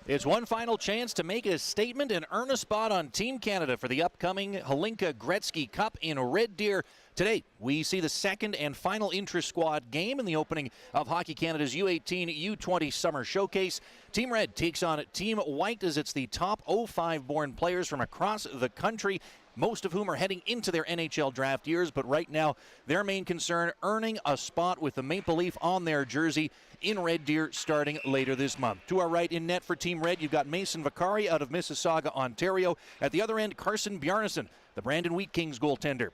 It's one final chance to make a statement and earn a spot on Team Canada for the upcoming Hlinka Gretzky Cup in Red Deer. Today, we see the second and final intra-squad game in the opening of Hockey Canada's U18 U20 Summer Showcase. Team Red takes on Team White as it's the top 05 born players from across the country. most of whom are heading into their NHL draft years, but right now their main concern, earning a spot with the Maple Leaf on their jersey in Red Deer starting later this month. To our right in net for Team Red, you've got Mason Vicari out of Mississauga, Ontario. At the other end, Carson Bjarnason, the Brandon Wheat Kings goaltender,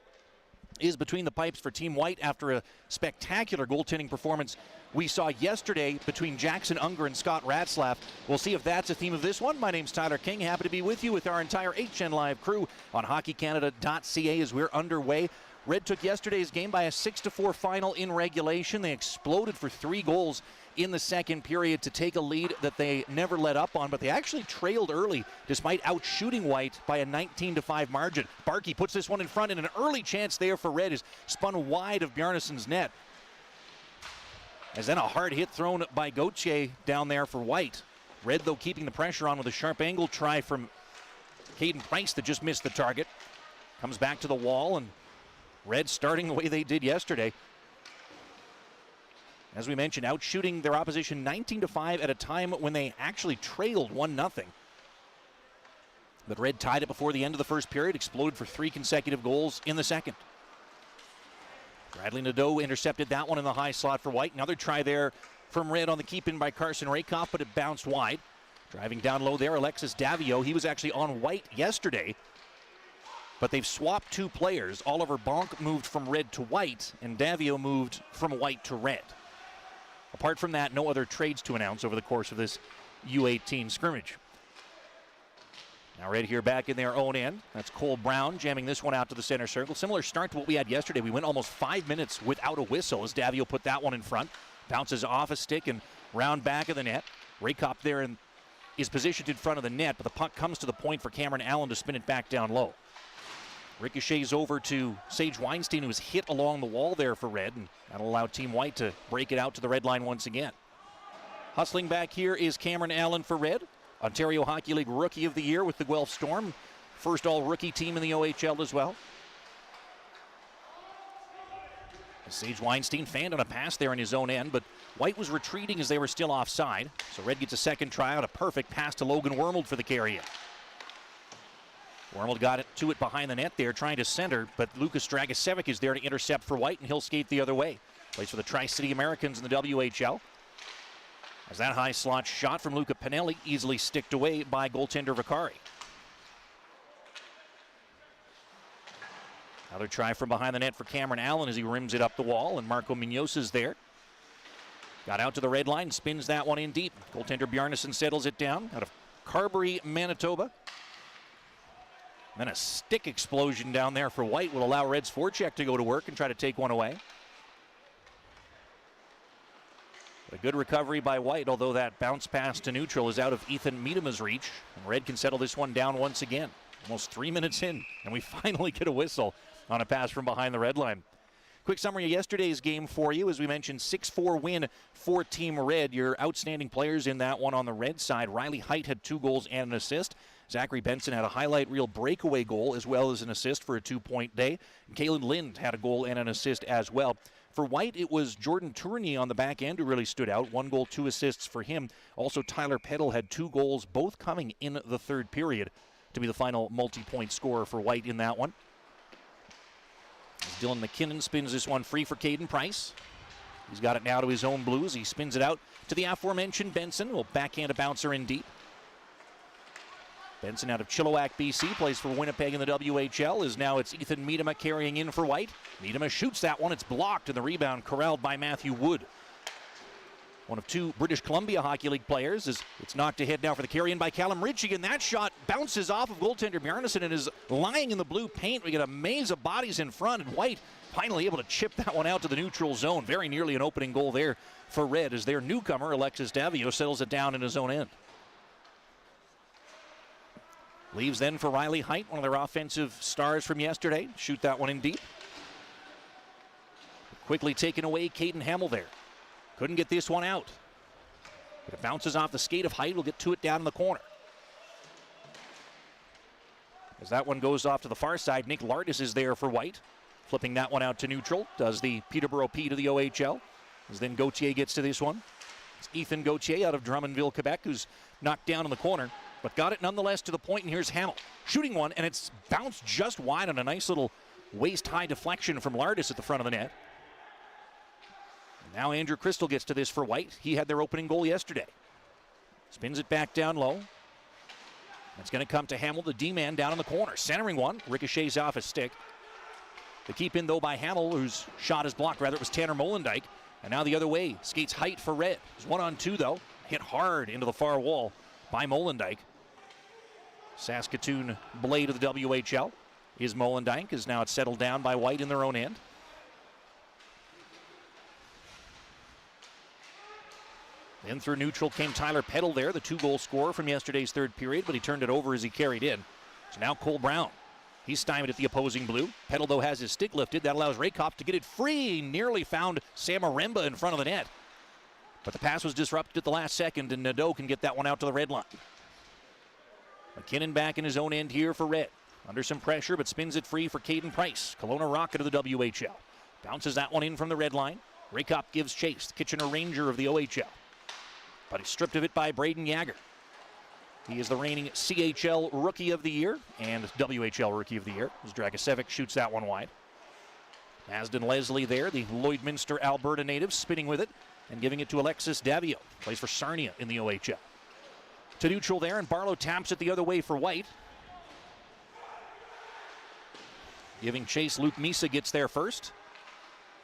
is between the pipes for Team White after a spectacular goaltending performance we saw yesterday between Jackson Unger and Scott Ratzlaff. We'll see if that's a theme of this one. My name's Tyler King. Happy to be with you with our entire HN Live crew on hockeycanada.ca as we're underway. Red took yesterday's game by a 6-4 final in regulation. They exploded for 3 goals in the second period to take a lead that they never let up on, but they actually trailed early despite outshooting White by a 19-5 margin. Barkey puts this one in front, and an early chance there for Red is spun wide of Bjarnason's net. As then a hard hit thrown by Gauthier down there for White. Red, though, keeping the pressure on with a sharp angle try from Caden Price that just missed the target. Comes back to the wall, and Red starting the way they did yesterday. As we mentioned, outshooting their opposition 19-5 at a time when they actually trailed 1-0. But Red tied it before the end of the first period, exploded for 3 consecutive goals in the second. Bradley Nadeau intercepted that one in the high slot for White. Another try there from Red on the keep-in by Carson Rakoff, but it bounced wide. Driving down low there, Alexis Davio. He was actually on White yesterday, but they've swapped 2 players. Oliver Bonk moved from Red to White, and Davio moved from White to Red. Apart from that, no other trades to announce over the course of this U18 scrimmage. Now Red here back in their own end. That's Cole Brown jamming this one out to the center circle. Similar start to what we had yesterday. We went almost 5 minutes without a whistle as Davio put that one in front. Bounces off a stick and round back of the net. Rakoff there is positioned in front of the net, but the puck comes to the point for Cameron Allen to spin it back down low. Ricochets over to Sage Weinstein, who was hit along the wall there for Red, and that'll allow Team White to break it out to the red line once again. Hustling back here is Cameron Allen for Red. Ontario Hockey League Rookie of the Year with the Guelph Storm. First all-rookie team in the OHL as well. Sage Weinstein fanned on a pass there in his own end, but White was retreating as they were still offside. So Red gets a second try out, a perfect pass to Logan Wormold for the carry-in. Wormold got it to it behind the net there, trying to center, but Lucas Dragicevic is there to intercept for White, and he'll skate the other way. Plays for the Tri-City Americans in the WHL. As that high slot shot from Luca Pinelli easily sticked away by goaltender Vicari. Another try from behind the net for Cameron Allen as he rims it up the wall, and Marco Munoz is there. Got out to the red line, spins that one in deep. Goaltender Bjarnason settles it down out of Carberry, Manitoba. Then a stick explosion down there for White will allow Red's forecheck to go to work and try to take one away. A good recovery by White, although that bounce pass to neutral is out of Ethan Miedema's reach. And Red can settle this one down once again. Almost 3 minutes in, and we finally get a whistle on a pass from behind the red line. Quick summary of yesterday's game for you. As we mentioned, 6-4 win for Team Red. Your outstanding players in that one on the Red side. Riley Height had 2 goals and an assist. Zachary Benson had a highlight reel breakaway goal as well as an assist for a 2-point day. And Kalen Lind had a goal and an assist as well. For White, it was Jordan Tournier on the back end who really stood out. 1 goal, 2 assists for him. Also, Tyler Peddle had 2 goals, both coming in the third period to be the final multi-point scorer for White in that one. As Dylan McKinnon spins this one free for Caden Price. He's got it now to his own Blues. He spins it out to the aforementioned Benson. Will backhand a bouncer in deep. Benson out of Chilliwack, BC, plays for Winnipeg in the WHL. Now it's Ethan Miedema carrying in for White. Miedema shoots that one. It's blocked, and the rebound corralled by Matthew Wood. One of 2 British Columbia Hockey League players. As it's knocked ahead now for the carry-in by Callum Ritchie, and that shot bounces off of goaltender Bjarnason and is lying in the blue paint. We get a maze of bodies in front, and White finally able to chip that one out to the neutral zone. Very nearly an opening goal there for Red as their newcomer, Alexis Davio, settles it down in his own end. Leaves then for Riley Height, one of their offensive stars from yesterday. Shoot that one in deep. Quickly taken away, Caden Hamill there. Couldn't get this one out. But it bounces off the skate of Height. Will get to it down in the corner. As that one goes off to the far side, Nick Lardis is there for White. Flipping that one out to neutral. Does the Peterborough P to the OHL. As then Gauthier gets to this one. It's Ethan Gauthier out of Drummondville, Quebec, who's knocked down in the corner, but got it nonetheless to the point, and here's Hamill. shooting one, and it's bounced just wide on a nice little waist-high deflection from Lardis at the front of the net. Now Andrew Crystal gets to this for White. He had their opening goal yesterday. Spins it back down low. It's going to come to Hamill, the D-man down in the corner. Centering one, ricochets off his stick. The keep in, though, by Hamill, whose shot is blocked. Rather, it was Tanner Molendijk. And now the other way, skates Height for Red. It's 1-on-2, though. Hit hard into the far wall by Molendijk. Saskatoon blade of the WHL is Molendijk, as now it's settled down by White in their own end. Then through neutral came Tyler Peddle there, the 2-goal scorer from yesterday's third period, but he turned it over as he carried in. So now Cole Brown. He's stymied at the opposing blue. Peddle, though, has his stick lifted. That allows Rakoff to get it free. Nearly found Sam Aremba in front of the net. But the pass was disrupted at the last second, and Nadeau can get that one out to the red line. McKinnon back in his own end here for Red. Under some pressure, but spins it free for Caden Price. Kelowna Rocket of the WHL. Bounces that one in from the red line. Rakoff gives chase. The Kitchener Ranger of the OHL. But he's stripped of it by Braden Yager. He is the reigning CHL Rookie of the Year and WHL Rookie of the Year, as Dragicevic shoots that one wide. Masden Leslie there, the Lloydminster, Alberta native, spinning with it and giving it to Alexis Davio. Plays for Sarnia in the OHL. To neutral there, and Barlow taps it the other way for White. Giving chase, Luke Misa gets there first.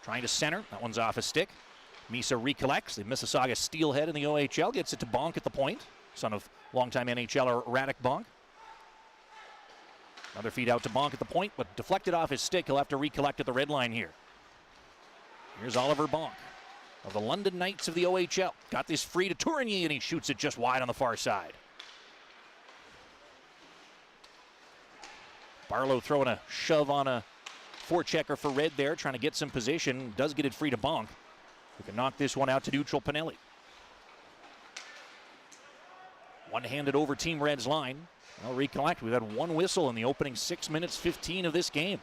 Trying to center, that one's off his stick. Misa recollects, the Mississauga Steelhead in the OHL, gets it to Bonk at the point, son of longtime NHLer Radek Bonk. Another feed out to Bonk at the point, but deflected off his stick. He'll have to recollect at the red line here. Here's Oliver Bonk of the London Knights of the OHL. Got this free to Tourigny, and he shoots it just wide on the far side. Barlow throwing a shove on a forechecker for Red there, trying to get some position. Does get it free to Bonk. We can knock this one out to neutral Pinelli. One-handed over Team Red's line. I'll recollect, we've had one whistle in the opening 6 minutes 15 of this game.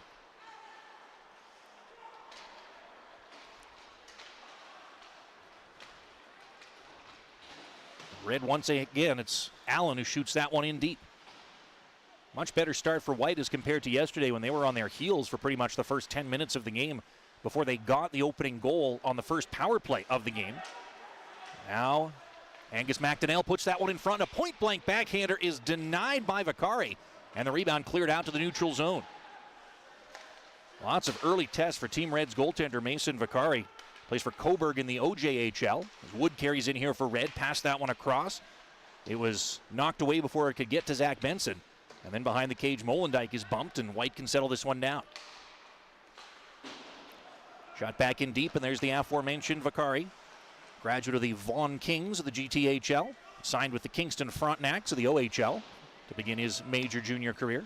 Red once again, it's Allen who shoots that one in deep. Much better start for White as compared to yesterday when they were on their heels for pretty much the first 10 minutes of the game before they got the opening goal on the first power play of the game. Now, Angus McDonnell puts that one in front. A point-blank backhander is denied by Vakari, and the rebound cleared out to the neutral zone. Lots of early tests for Team Red's goaltender Mason Vakari. Plays for Coburg in the OJHL. As Wood carries in here for Red, passed that one across. It was knocked away before it could get to Zach Benson. And then behind the cage, Molendijk is bumped, and White can settle this one down. Shot back in deep, and there's the aforementioned Vakari. Graduate of the Vaughan Kings of the GTHL. Signed with the Kingston Frontenacs of the OHL to begin his major junior career.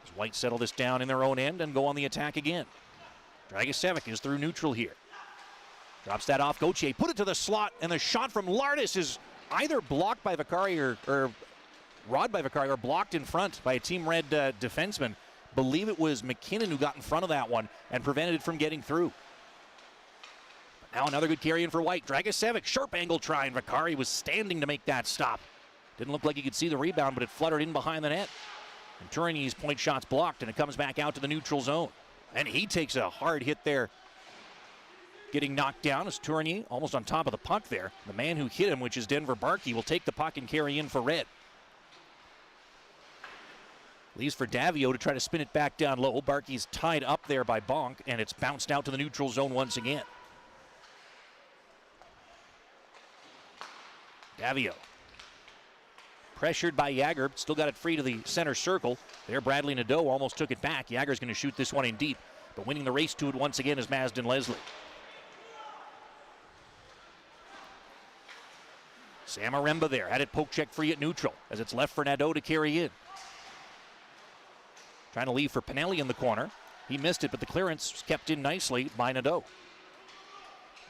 As White settle this down in their own end and go on the attack again. Dragicevic is through neutral here. Drops that off Gauthier, put it to the slot, and the shot from Lardis is either blocked by Vakari or rod by Vakari or blocked in front by a Team Red defenseman. Believe it was McKinnon who got in front of that one and prevented it from getting through. But now another good carry in for White. Dragicevic, sharp angle try, and Vakari was standing to make that stop. Didn't look like he could see the rebound, but it fluttered in behind the net. And Tourigny's point shot's blocked, and it comes back out to the neutral zone. And he takes a hard hit there, getting knocked down as Tourigny almost on top of the puck there. The man who hit him, which is Denver Barkey, will take the puck and carry in for Red. Leaves for Davio to try to spin it back down low. Barkey's tied up there by Bonk, and it's bounced out to the neutral zone once again. Davio. Pressured by Yager, still got it free to the center circle. There, Bradley Nadeau almost took it back. Yager's going to shoot this one in deep, but winning the race to it once again is Masden Leslie. Sam Aremba there, had it poke check free at neutral as it's left for Nadeau to carry in. Trying to leave for Pinelli in the corner. He missed it, but the clearance was kept in nicely by Nadeau.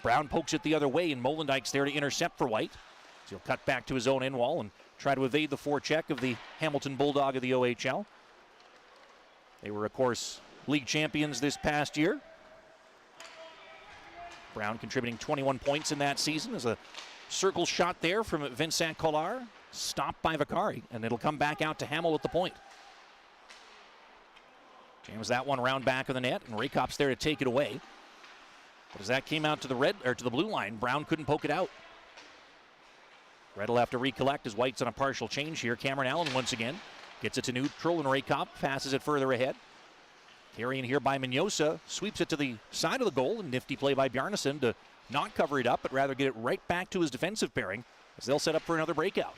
Brown pokes it the other way, and Molendijk's there to intercept for White. So he'll cut back to his own end wall and try to evade the forecheck of the Hamilton Bulldog of the OHL. They were, of course, league champions this past year. Brown contributing 21 points in that season as a circle shot there from Vincent Collard. stopped by Vakari, and it'll come back out to Hamill at the point. Jams that one round back of the net, and Rakop's there to take it away. But as that came out to the blue line, Brown couldn't poke it out. Red will have to recollect as White's on a partial change here. Cameron Allen once again gets it to neutral, and Rakop passes it further ahead. Carrying here by Mignosa, sweeps it to the side of the goal, and nifty play by Bjarnason to not cover it up, but rather get it right back to his defensive pairing as they'll set up for another breakout.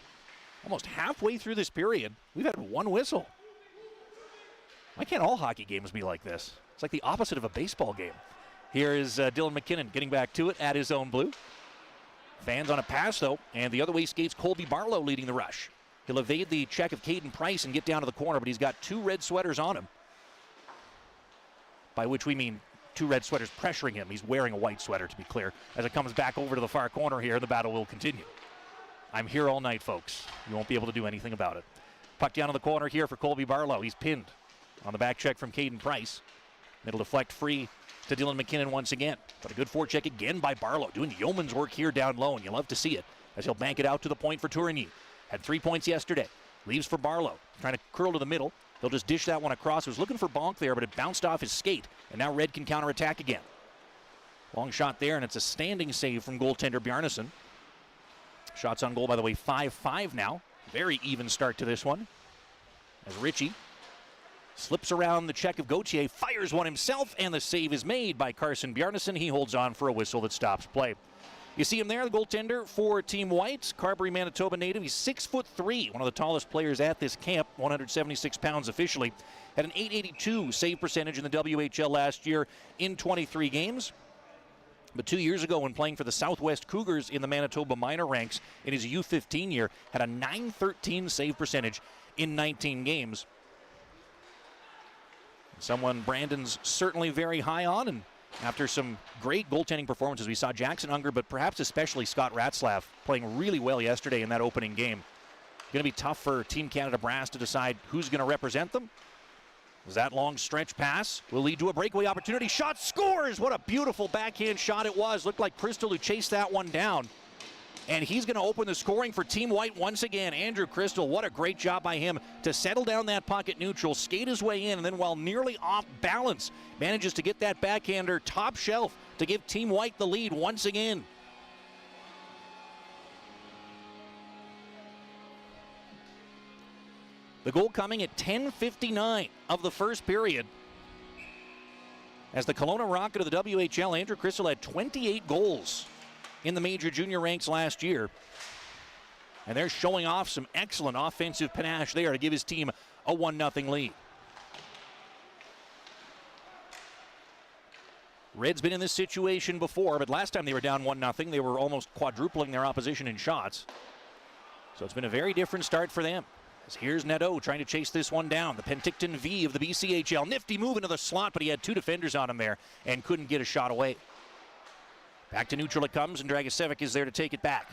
Almost halfway through this period, we've had one whistle. Why can't all hockey games be like this? It's like the opposite of a baseball game. Here is Dylan McKinnon getting back to it at his own blue. Fans on a pass, though, and the other way skates Colby Barlow leading the rush. He'll evade the check of Caden Price and get down to the corner, but he's got two red sweaters on him. By which we mean two red sweaters pressuring him. He's wearing a white sweater, to be clear. As it comes back over to the far corner here, the battle will continue. I'm here all night, folks. You won't be able to do anything about it. Puck down in the corner here for Colby Barlow. He's pinned on the back check from Caden Price. It'll deflect free to Dylan McKinnon once again. But a good forecheck again by Barlow, doing yeoman's work here down low, and you love to see it as he'll bank it out to the point for Tourigny. Had 3 points yesterday. Leaves for Barlow, trying to curl to the middle. They'll just dish that one across. He was looking for Bonk there, but it bounced off his skate, and now Red can counterattack again. Long shot there, and it's a standing save from goaltender Bjarnason. Shots on goal, by the way, 5-5 now. Very even start to this one. As Ritchie slips around the check of Gauthier, fires one himself, and the save is made by Carson Bjarnason. He holds on for a whistle that stops play. You see him there, the goaltender for Team White, Carberry, Manitoba native. He's 6'3", one of the tallest players at this camp, 176 pounds officially. Had an .882 save percentage in the WHL last year in 23 games. But 2 years ago when playing for the Southwest Cougars in the Manitoba minor ranks in his U15 year, had a .913 save percentage in 19 games. Someone Brandon's certainly very high on, and after some great goaltending performances, we saw Jackson Unger, but perhaps especially Scott Ratzlaff playing really well yesterday in that opening game. Going to be tough for Team Canada Brass to decide who's going to represent them. As that long stretch pass will lead to a breakaway opportunity. Shot, scores! What a beautiful backhand shot it was. Looked like Crystal who chased that one down. And he's going to open the scoring for Team White once again. Andrew Crystal, what a great job by him to settle down that puck at neutral, skate his way in, and then while nearly off balance, manages to get that backhander top shelf to give Team White the lead once again. The goal coming at 10:59 of the first period. As the Kelowna Rocket of the WHL, Andrew Crystal had 28 goals in the major junior ranks last year. And they're showing off some excellent offensive panache there to give his team a 1-0 lead. Red's been in this situation before, but last time they were down 1-0, they were almost quadrupling their opposition in shots. So it's been a very different start for them. As here's Nadeau trying to chase this one down. The Penticton V of the BCHL. Nifty move into the slot, but he had two defenders on him there and couldn't get a shot away. Back to neutral it comes, and Dragicevic is there to take it back.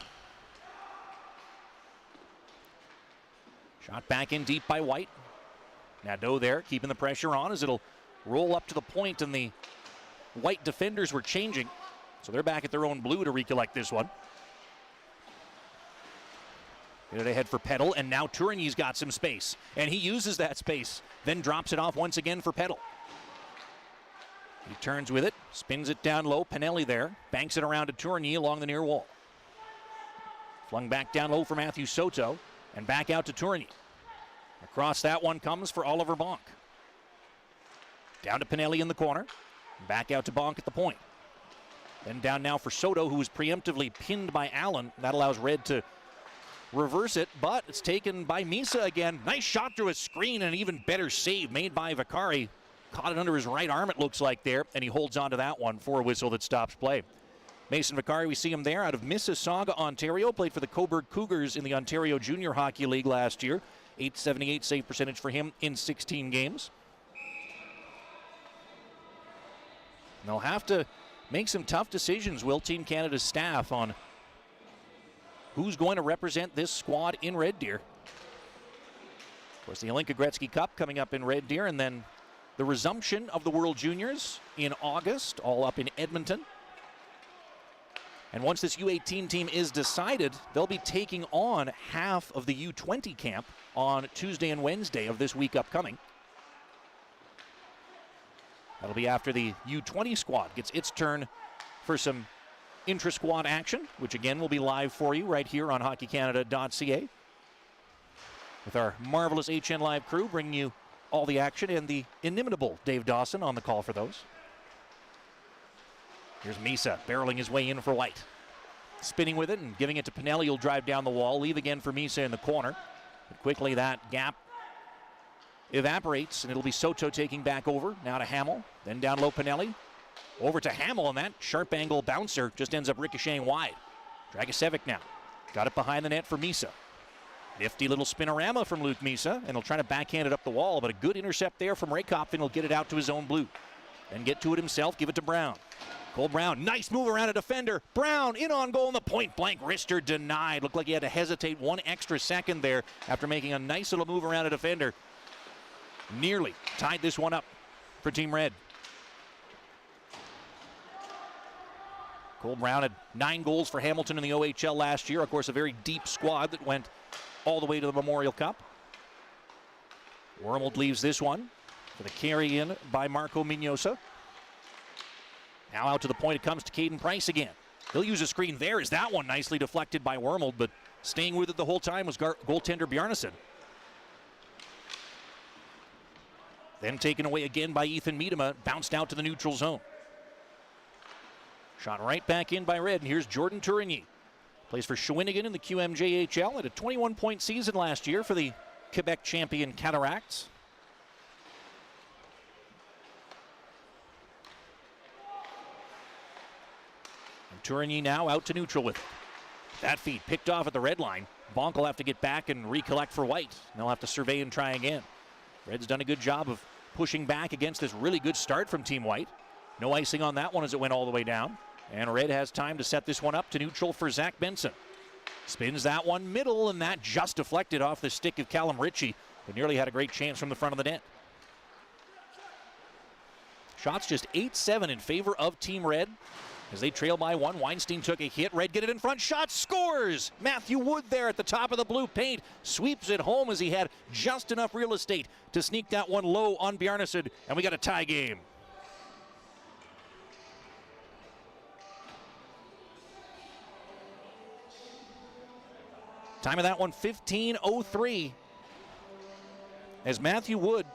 Shot back in deep by White. Nadeau there, keeping the pressure on as it'll roll up to the point, and the White defenders were changing. So they're back at their own blue to recollect this one. Get it ahead for Peddle, and now Tourigny's got some space. And he uses that space, then drops it off once again for Peddle. He turns with it, spins it down low. Pinelli there, banks it around to Tourigny along the near wall. Flung back down low for Matthew Soto, and back out to Tourigny. Across that one comes for Oliver Bonk. Down to Pinelli in the corner, back out to Bonk at the point. Then down now for Soto, who was preemptively pinned by Allen. That allows Red to reverse it, but it's taken by Misa again. Nice shot through a screen, and an even better save made by Vakari. Caught it under his right arm, it looks like there, and he holds on to that one for a whistle that stops play. Mason Vakari, we see him there out of Mississauga, Ontario. Played for the Cobourg Cougars in the Ontario Junior Hockey League last year. .878 save percentage for him in 16 games. And they'll have to make some tough decisions, will Team Canada's staff, on who's going to represent this squad in Red Deer. Of course, the Hlinka Gretzky Cup coming up in Red Deer, and then the resumption of the World Juniors in August, all up in Edmonton. And once this U18 team is decided, they'll be taking on half of the U20 camp on Tuesday and Wednesday of this week upcoming. That'll be after the U20 squad gets its turn for some intra-squad action, which again will be live for you right here on hockeycanada.ca. With our marvelous HN Live crew bringing you all the action, and the inimitable Dave Dawson on the call for those. Here's Misa barreling his way in for White. Spinning with it and giving it to Pinelli. He'll drive down the wall. Leave again for Misa in the corner. But quickly that gap evaporates, and it'll be Soto taking back over. Now to Hamill. Then down low Pinelli. Over to Hamill, and that sharp angle bouncer just ends up ricocheting wide. Dragicevic now. Got it behind the net for Misa. Nifty little spinorama from Luke Misa, and he'll try to backhand it up the wall, but a good intercept there from Rakoff, and he'll get it out to his own blue. Then get to it himself, give it to Brown. Cole Brown, nice move around a defender. Brown in on goal, and the point-blank wrister denied. Looked like he had to hesitate one extra second there after making a nice little move around a defender. Nearly tied this one up for Team Red. Cole Brown had 9 goals for Hamilton in the OHL last year. Of course, a very deep squad that went all the way to the Memorial Cup. Wormold leaves this one for the carry in by Marco Mignosa. Now out to the point it comes to Caden Price again. He'll use a screen there. Is that one nicely deflected by Wormold, but staying with it the whole time was goaltender Bjarnason. Then taken away again by Ethan Miedema, bounced out to the neutral zone. Shot right back in by Red, and here's Jordan Tourigny. Plays for Shawinigan in the QMJHL. Had a 21-point season last year for the Quebec champion Cataractes. Tourigny now out to neutral with it. That feed picked off at the red line. Bonk will have to get back and recollect for White. They'll have to survey and try again. Red's done a good job of pushing back against this really good start from Team White. No icing on that one as it went all the way down. And Red has time to set this one up to neutral for Zach Benson. Spins that one middle, and that just deflected off the stick of Callum Ritchie, who nearly had a great chance from the front of the net. Shots just 8-7 in favor of Team Red. As they trail by 1, Weinstein took a hit. Red get it in front. Shot scores! Matthew Wood there at the top of the blue paint. Sweeps it home as he had just enough real estate to sneak that one low on Bjarnason. And we got a tie game. Time of that one, 15:03. As Matthew Wood,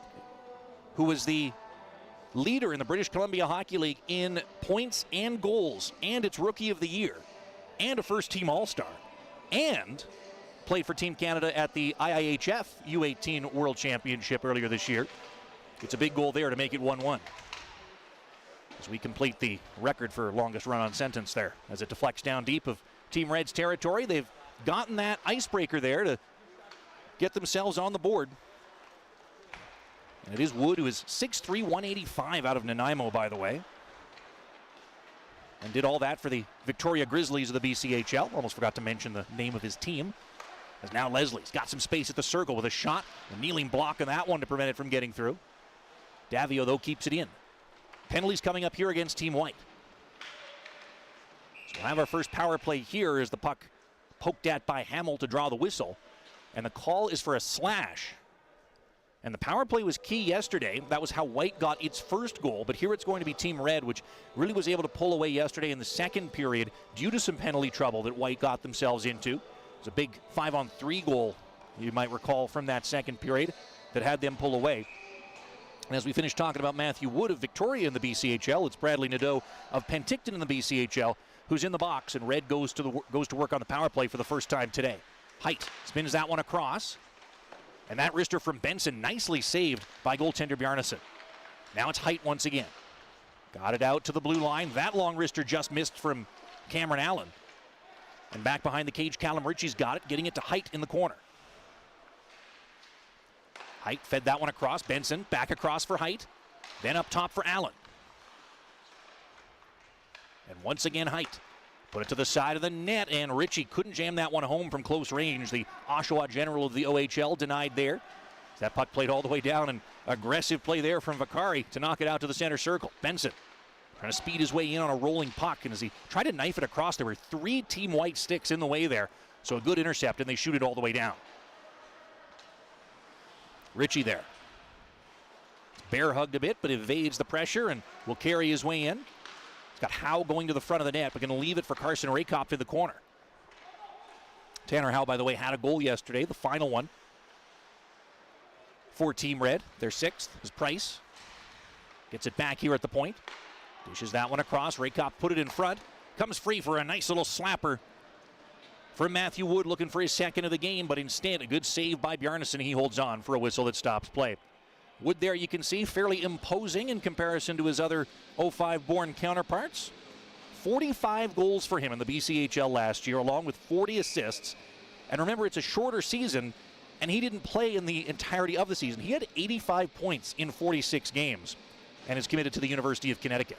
who was the leader in the British Columbia Hockey League in points and goals, and its Rookie of the Year, and a first-team All-Star, and played for Team Canada at the IIHF U18 World Championship earlier this year. It's a big goal there to make it 1-1. As we complete the record for longest run-on sentence there, as it deflects down deep of Team Red's territory. They've gotten that icebreaker there to get themselves on the board. And it is Wood, who is 6'3", 185 out of Nanaimo, by the way. And did all that for the Victoria Grizzlies of the BCHL. Almost forgot to mention the name of his team. As now Leslie's got some space at the circle with a shot. A kneeling block on that one to prevent it from getting through. Davio, though, keeps it in. Penalties coming up here against Team White. So we'll have our first power play here as the puck poked at by Hamill to draw the whistle. And the call is for a slash. And the power play was key yesterday. That was how White got its first goal. But here it's going to be Team Red, which really was able to pull away yesterday in the second period due to some penalty trouble that White got themselves into. It was a big 5-on-3 goal, you might recall, from that second period that had them pull away. And as we finish talking about Matthew Wood of Victoria in the BCHL, it's Bradley Nadeau of Penticton in the BCHL who's in the box, and Red goes to work on the power play for the first time today. Height spins that one across. And that wrister from Benson nicely saved by goaltender Bjarnason. Now it's Height once again. Got it out to the blue line. That long wrister just missed from Cameron Allen. And back behind the cage, Callum Ritchie's got it, getting it to Height in the corner. Height fed that one across. Benson back across for Height. Then up top for Allen. And once again, Height. Put it to the side of the net, and Ritchie couldn't jam that one home from close range. The Oshawa General of the OHL denied there. That puck played all the way down, and aggressive play there from Vakari to knock it out to the center circle. Benson Trying to speed his way in on a rolling puck, and as he tried to knife it across, there were 3 Team White sticks in the way there. So a good intercept, and they shoot it all the way down. Ritchie there. Bear hugged a bit, but evades the pressure and will carry his way in. He's got Howe going to the front of the net, but going to leave it for Carson Rakoff in the corner. Tanner Howe, by the way, had a goal yesterday, the final one for Team Red. Their 6th is Price. Gets it back here at the point. Dishes that one across. Rakoff put it in front. Comes free for a nice little slapper from Matthew Wood, looking for his 2nd of the game, but instead a good save by Bjarnason. He holds on for a whistle that stops play. Wood there, you can see, fairly imposing in comparison to his other 05-born counterparts. 45 goals for him in the BCHL last year, along with 40 assists. And remember, it's a shorter season, and he didn't play in the entirety of the season. He had 85 points in 46 games and is committed to the University of Connecticut.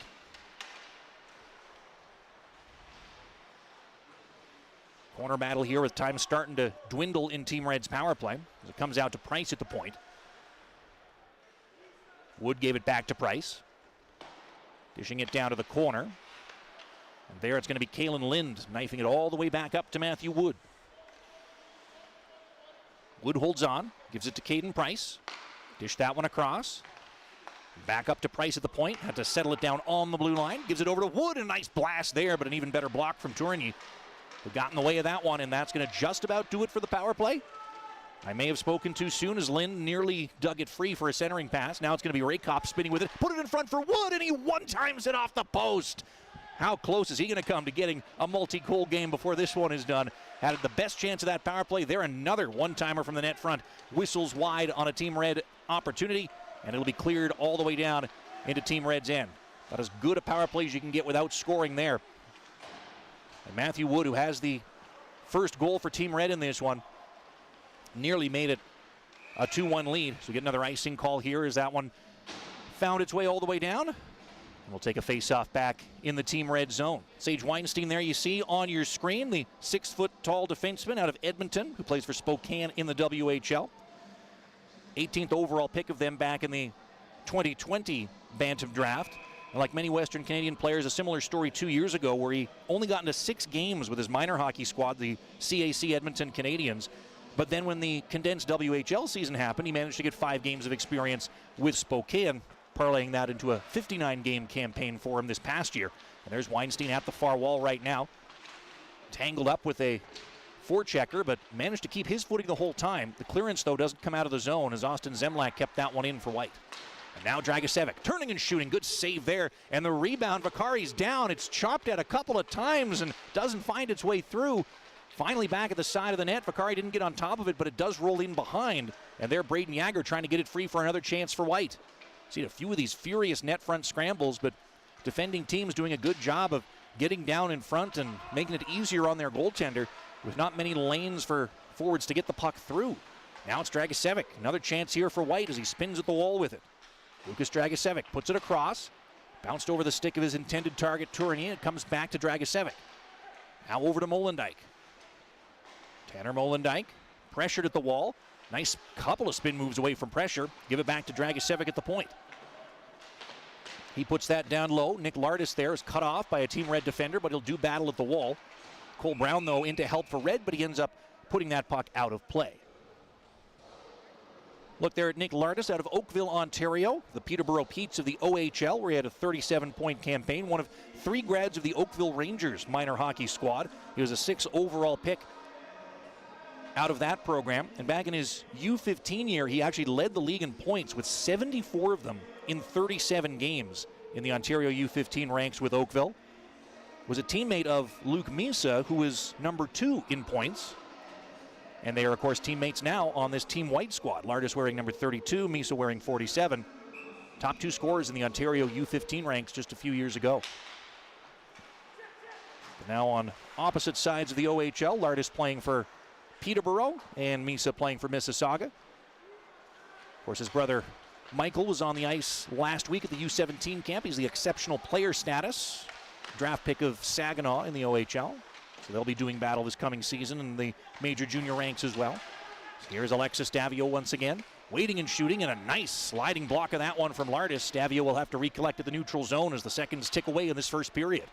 Corner battle here with time starting to dwindle in Team Red's power play as it comes out to Price at the point. Wood gave it back to Price. Dishing it down to the corner. And there it's going to be Kalen Lind knifing it all the way back up to Matthew Wood. Wood holds on, gives it to Caden Price. Dish that one across. Back up to Price at the point. Had to settle it down on the blue line. Gives it over to Wood. A nice blast there, but an even better block from Tourigny, who got in the way of that one, and that's going to just about do it for the power play. I may have spoken too soon as Lind nearly dug it free for a centering pass. Now it's going to be Rakoff spinning with it. Put it in front for Wood, and he one-times it off the post. How close is he going to come to getting a multi-goal game before this one is done? Had the best chance of that power play. There another one-timer from the net front. Whistles wide on a Team Red opportunity, and it'll be cleared all the way down into Team Red's end. About as good a power play as you can get without scoring there. And Matthew Wood, who has the first goal for Team Red in this one, nearly made it a 2-1 lead. So we get another icing call here as that one found its way all the way down. And we'll take a face-off back in the Team Red zone. Sage Weinstein there you see on your screen, the 6-foot-tall defenseman out of Edmonton who plays for Spokane in the WHL. 18th overall pick of them back in the 2020 Bantam draft. And like many Western Canadian players, a similar story 2 years ago where he only got into 6 games with his minor hockey squad, the CAC Edmonton Canadians. But then when the condensed WHL season happened, he managed to get 5 games of experience with Spokane, parlaying that into a 59-game campaign for him this past year. And there's Weinstein at the far wall right now. Tangled up with a forechecker, but managed to keep his footing the whole time. The clearance, though, doesn't come out of the zone as Austin Zemlak kept that one in for White. And now Dragicevic turning and shooting. Good save there. And the rebound, Vakari's down. It's chopped at a couple of times and doesn't find its way through. Finally back at the side of the net. Vakari didn't get on top of it, but it does roll in behind. And there Braden Yager trying to get it free for another chance for White. Seen a few of these furious net front scrambles, but defending teams doing a good job of getting down in front and making it easier on their goaltender with not many lanes for forwards to get the puck through. Now it's Dragicevic. Another chance here for White as he spins at the wall with it. Lukas Dragicevic puts it across. Bounced over the stick of his intended target, Tourigny. It comes back to Dragicevic. Now over to Molendyk. Tanner Molendyk pressured at the wall. Nice couple of spin moves away from pressure. Give it back to Dragicevic at the point. He puts that down low. Nick Lardis there is cut off by a Team Red defender, but he'll do battle at the wall. Cole Brown, though, in to help for Red, but he ends up putting that puck out of play. Look there at Nick Lardis out of Oakville, Ontario, the Peterborough Petes of the OHL, where he had a 37-point campaign, one of 3 grads of the Oakville Rangers minor hockey squad. He was a 6th overall pick out of that program. And back in his U18 year, he actually led the league in points with 74 of them in 37 games in the Ontario U15 ranks with Oakville. Was a teammate of Luke Misa, who was number 2 in points. And they are, of course, teammates now on this Team White squad. Lardis wearing number 32, Misa wearing 47. Top 2 scorers in the Ontario U15 ranks just a few years ago. But now on opposite sides of the OHL, Lardis playing for Peterborough and Misa playing for Mississauga. Of course, his brother Michael was on the ice last week at the U17 camp. He's the exceptional player status. Draft pick of Saginaw in the OHL. So they'll be doing battle this coming season in the major junior ranks as well. So here's Alexis Davio once again. waiting and shooting, and a nice sliding block of that one from Lardis. Stavia will have to recollect at the neutral zone as the seconds tick away in this first period.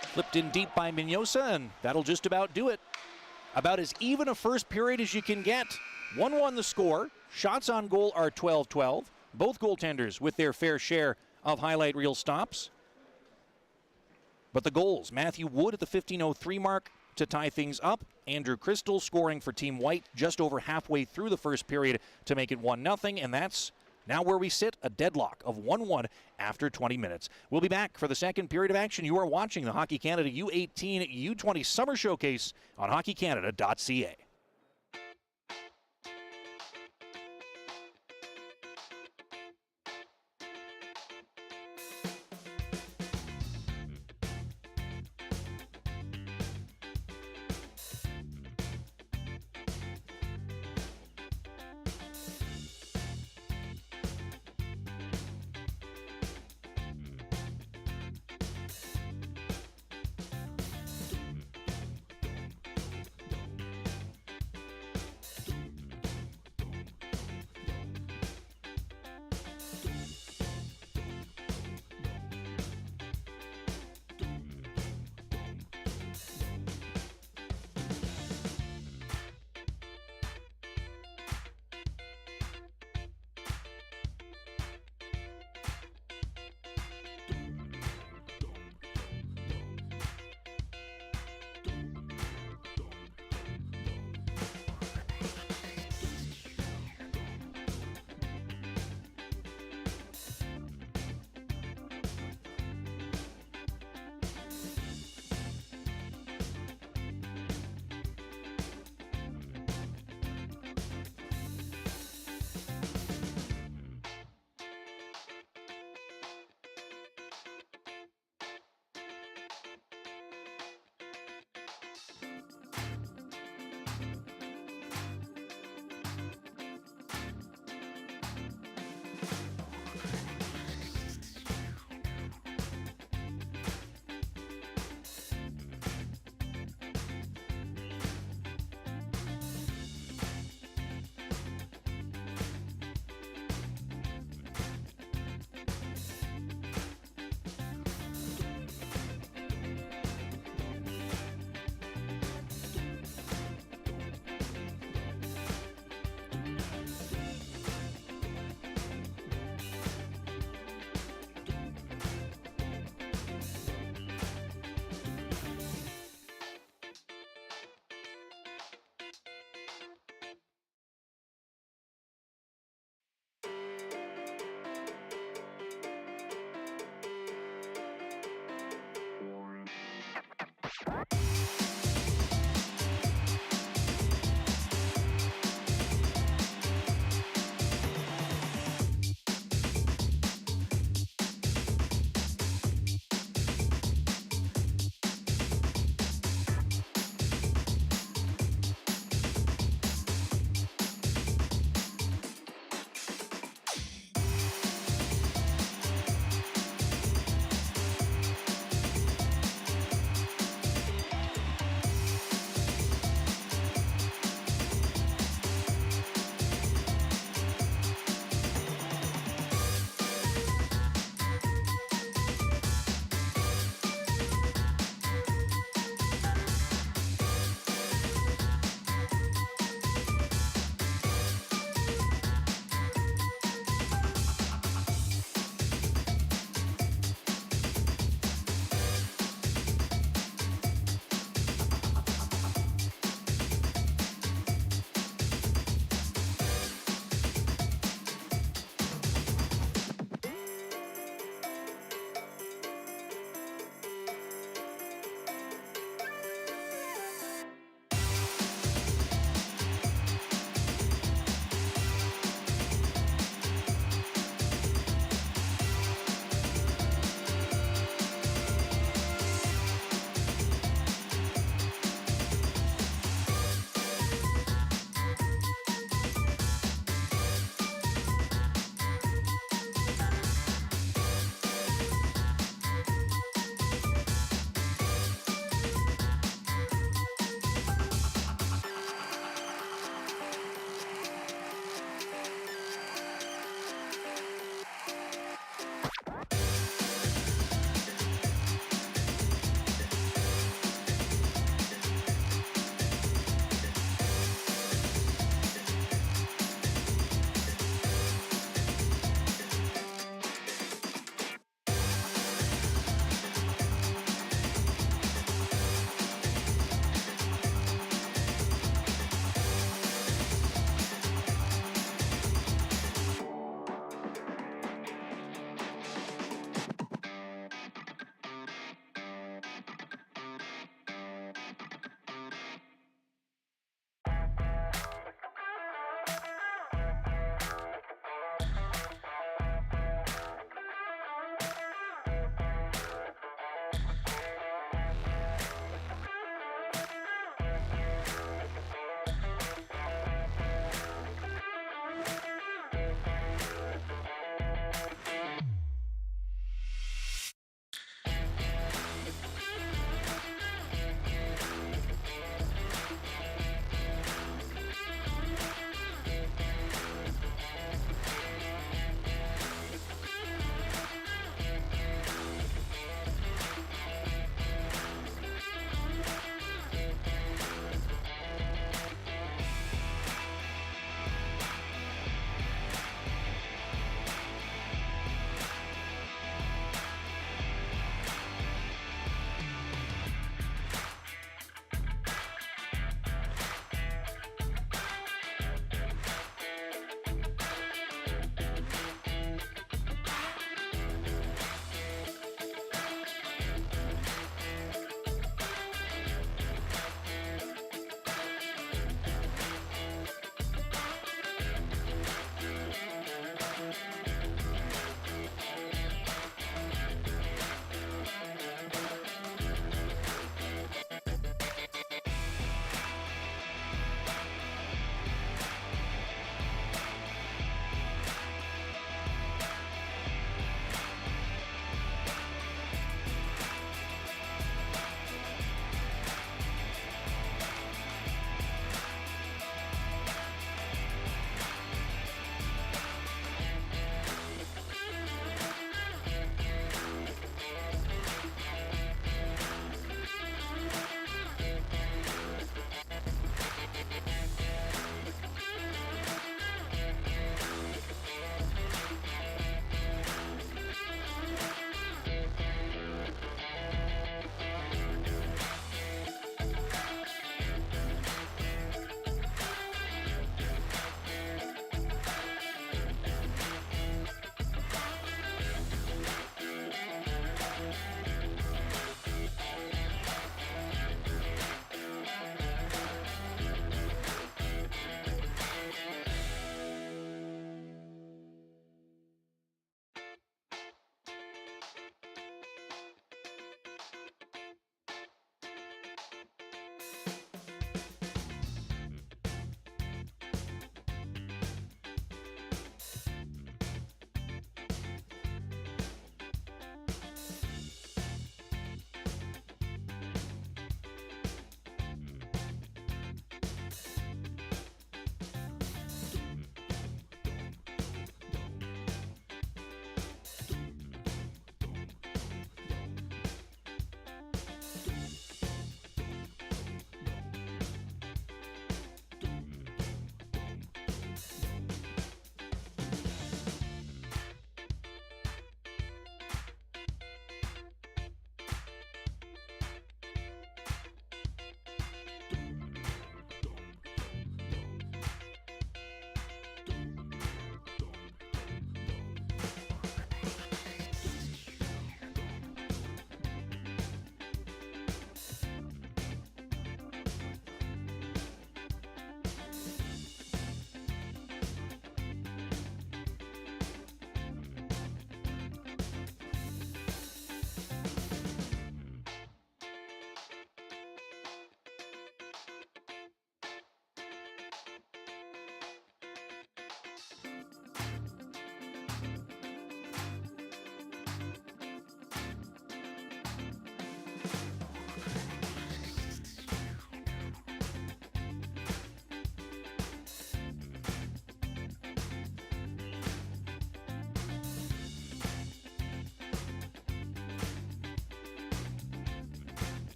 Flipped in deep by Mignosa, and that'll just about do it. About as even a first period as you can get. 1-1 the score. Shots on goal are 12-12. Both goaltenders with their fair share of highlight reel stops. But the goals, Matthew Wood at the 15:03 mark to tie things up. Andrew Crystal scoring for Team White just over halfway through the first period to make it 1-0, and that's now where we sit, a deadlock of 1-1 after 20 minutes. We'll be back for the second period of action. You are watching the Hockey Canada U18 U20 Summer Showcase on hockeycanada.ca.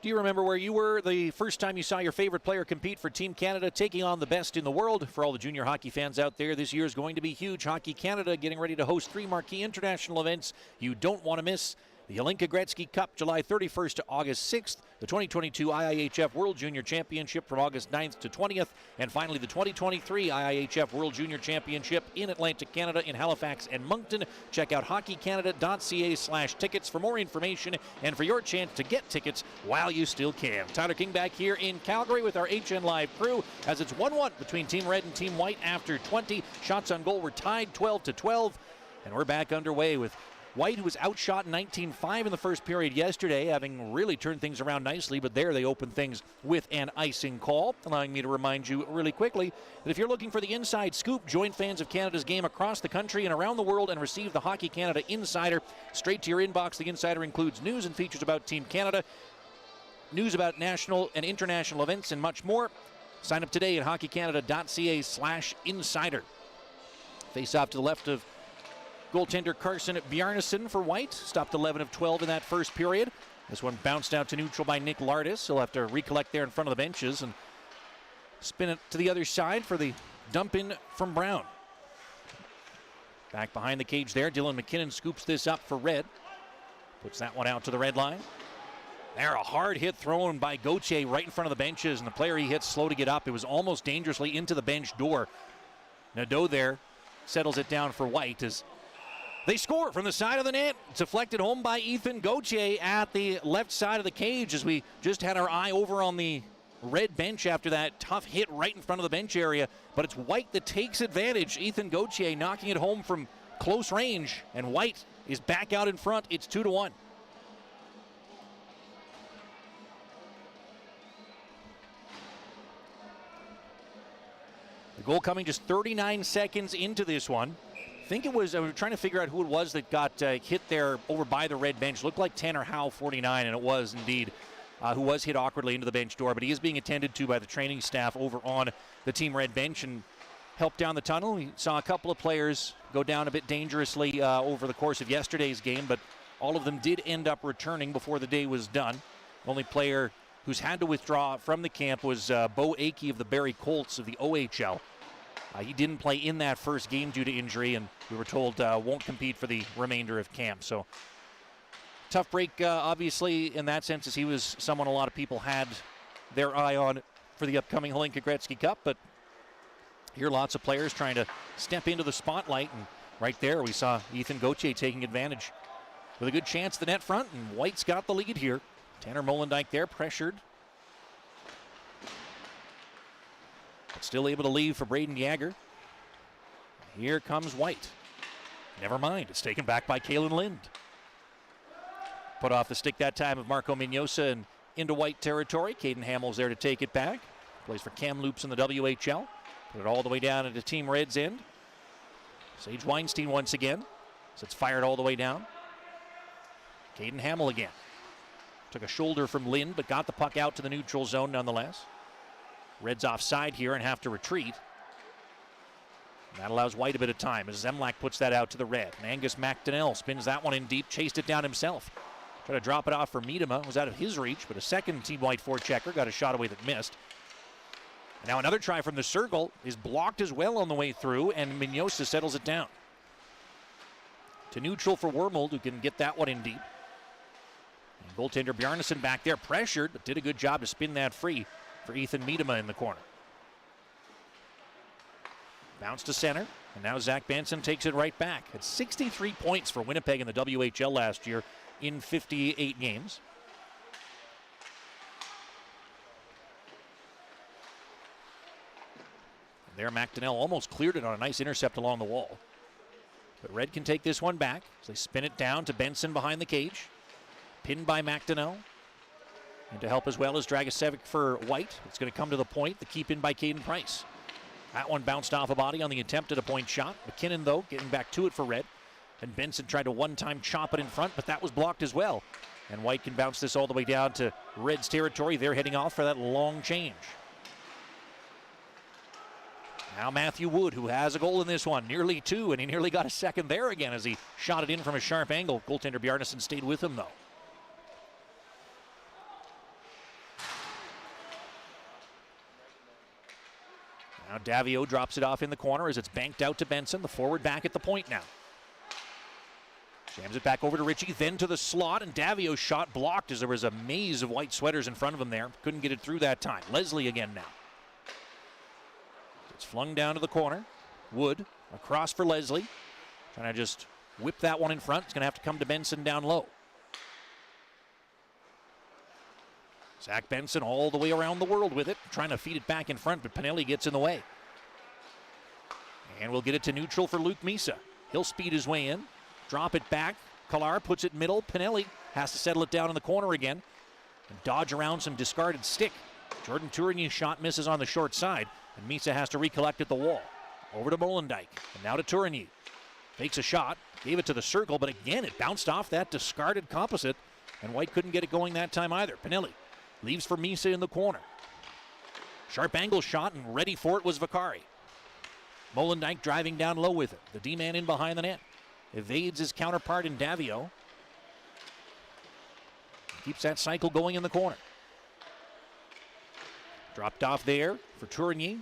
Do you remember where you were the first time you saw your favorite player compete for Team Canada, taking on the best in the world? For all the junior hockey fans out there, this year is going to be huge. Hockey Canada getting ready to host 3 marquee international events you don't want to miss. The Hlinka Gretzky Cup, July 31st to August 6th. The 2022 IIHF World Junior Championship from August 9th to 20th. And finally, the 2023 IIHF World Junior Championship in Atlantic Canada, in Halifax and Moncton. Check out hockeycanada.ca/tickets for more information and for your chance to get tickets while you still can. Tyler King back here in Calgary with our HN Live crew as it's 1-1 between Team Red and Team White after 20. Shots on goal were tied 12-12. And we're back underway with White, who was outshot 19-5 in the first period yesterday, having really turned things around nicely, but there they opened things with an icing call, allowing me to remind you really quickly that if you're looking for the inside scoop, join fans of Canada's game across the country and around the world and receive the Hockey Canada Insider straight to your inbox. The Insider includes news and features about Team Canada, news about national and international events, and much more. Sign up today at hockeycanada.ca/insider. Face off to the left of goaltender Carson Bjarnason for White. Stopped 11 of 12 in that first period. This one bounced out to neutral by Nick Lardis. He'll have to recollect there in front of the benches and spin it to the other side for the dump in from Brown. Back behind the cage there, Dylan McKinnon scoops this up for Red. Puts that one out to the red line. There, a hard hit thrown by Gauthier right in front of the benches, and the player he hits slow to get up. It was almost dangerously into the bench door. Nadeau there settles it down for White as they score from the side of the net. It's deflected home by Ethan Gauthier at the left side of the cage as we just had our eye over on the Red bench after that tough hit right in front of the bench area. But it's White that takes advantage. Ethan Gauthier knocking it home from close range, and White is back out in front. It's 2-1. The goal coming just 39 seconds into this one. I think it was, I was trying to figure out who it was that got hit there over by the Red bench. Looked like Tanner Howe, 49, and it was indeed, who was hit awkwardly into the bench door, but he is being attended to by the training staff over on the Team Red bench and helped down the tunnel. We saw a couple of players go down a bit dangerously over the course of yesterday's game, but all of them did end up returning before the day was done. The only player who's had to withdraw from the camp was Bo Akey of the Barrie Colts of the OHL. He didn't play in that first game due to injury, and we were told won't compete for the remainder of camp. So tough break, obviously, in that sense, as he was someone a lot of people had their eye on for the upcoming Hlinka Gretzky Cup. But here, lots of players trying to step into the spotlight, and right there we saw Ethan Gauthier taking advantage with a good chance at the net front, and White's got the lead here. Tanner Molendyk there, pressured. But still able to leave for Braden Yager. Here comes White. Never mind, it's taken back by Kalen Lind. Put off the stick that time of Marco Mignosa and into White territory. Caden Hamill's there to take it back. Plays for Kamloops in the WHL. Put it all the way down into Team Red's end. Sage Weinstein once again. So it's fired all the way down. Caden Hamill again. Took a shoulder from Lind, but got the puck out to the neutral zone nonetheless. Reds offside here and have to retreat. And that allows White a bit of time as Zemlak puts that out to the Red. And Angus McDonnell spins that one in deep, chased it down himself. Tried to drop it off for Miedema. Was out of his reach, but a second Team White forechecker got a shot away that missed. And now another try from the circle is blocked as well on the way through, and Mignosa settles it down. To neutral for Wormold, who can get that one in deep. And goaltender Bjarnason back there, pressured, but did a good job to spin that free for Ethan Miedema in the corner. Bounce to center, and now Zach Benson takes it right back. At 63 points for Winnipeg in the WHL last year in 58 games. And there McDonnell almost cleared it on a nice intercept along the wall. But Red can take this one back. So they spin it down to Benson behind the cage. Pinned by McDonnell. And to help as well as Dragicevic for White. It's going to come to the point. The keep in by Caden Price. That one bounced off a body on the attempt at a point shot. McKinnon, though, getting back to it for Red. And Benson tried to one-time chop it in front, but that was blocked as well. And White can bounce this all the way down to Red's territory. They're heading off for that long change. Now Matthew Wood, who has a goal in this one, nearly two, and he nearly got a second there again as he shot it in from a sharp angle. Goaltender Bjarnason stayed with him, though. Davio drops it off in the corner as it's banked out to Benson. The forward back at the point now. Jams it back over to Ritchie, then to the slot, and Davio's shot blocked as there was a maze of white sweaters in front of him there. Couldn't get it through that time. Leslie again now. It's flung down to the corner. Wood across for Leslie. Trying to just whip that one in front. It's going to have to come to Benson down low. Zach Benson all the way around the world with it, trying to feed it back in front, but Pinelli gets in the way. And we'll get it to neutral for Luke Misa. He'll speed his way in, drop it back. Kalar puts it middle. Pinelli has to settle it down in the corner again and dodge around some discarded stick. Jordan Tourigny's shot misses on the short side, and Misa has to recollect at the wall. Over to Molendyk, and now to Tourigny. Fakes a shot, gave it to the circle, but again it bounced off that discarded composite, and White couldn't get it going that time either. Pinelli leaves for Misa in the corner. Sharp angle shot, and ready for it was Vakari. Molendyk driving down low with it. The D-man in behind the net. Evades his counterpart in Davio. Keeps that cycle going in the corner. Dropped off there for Tourigny.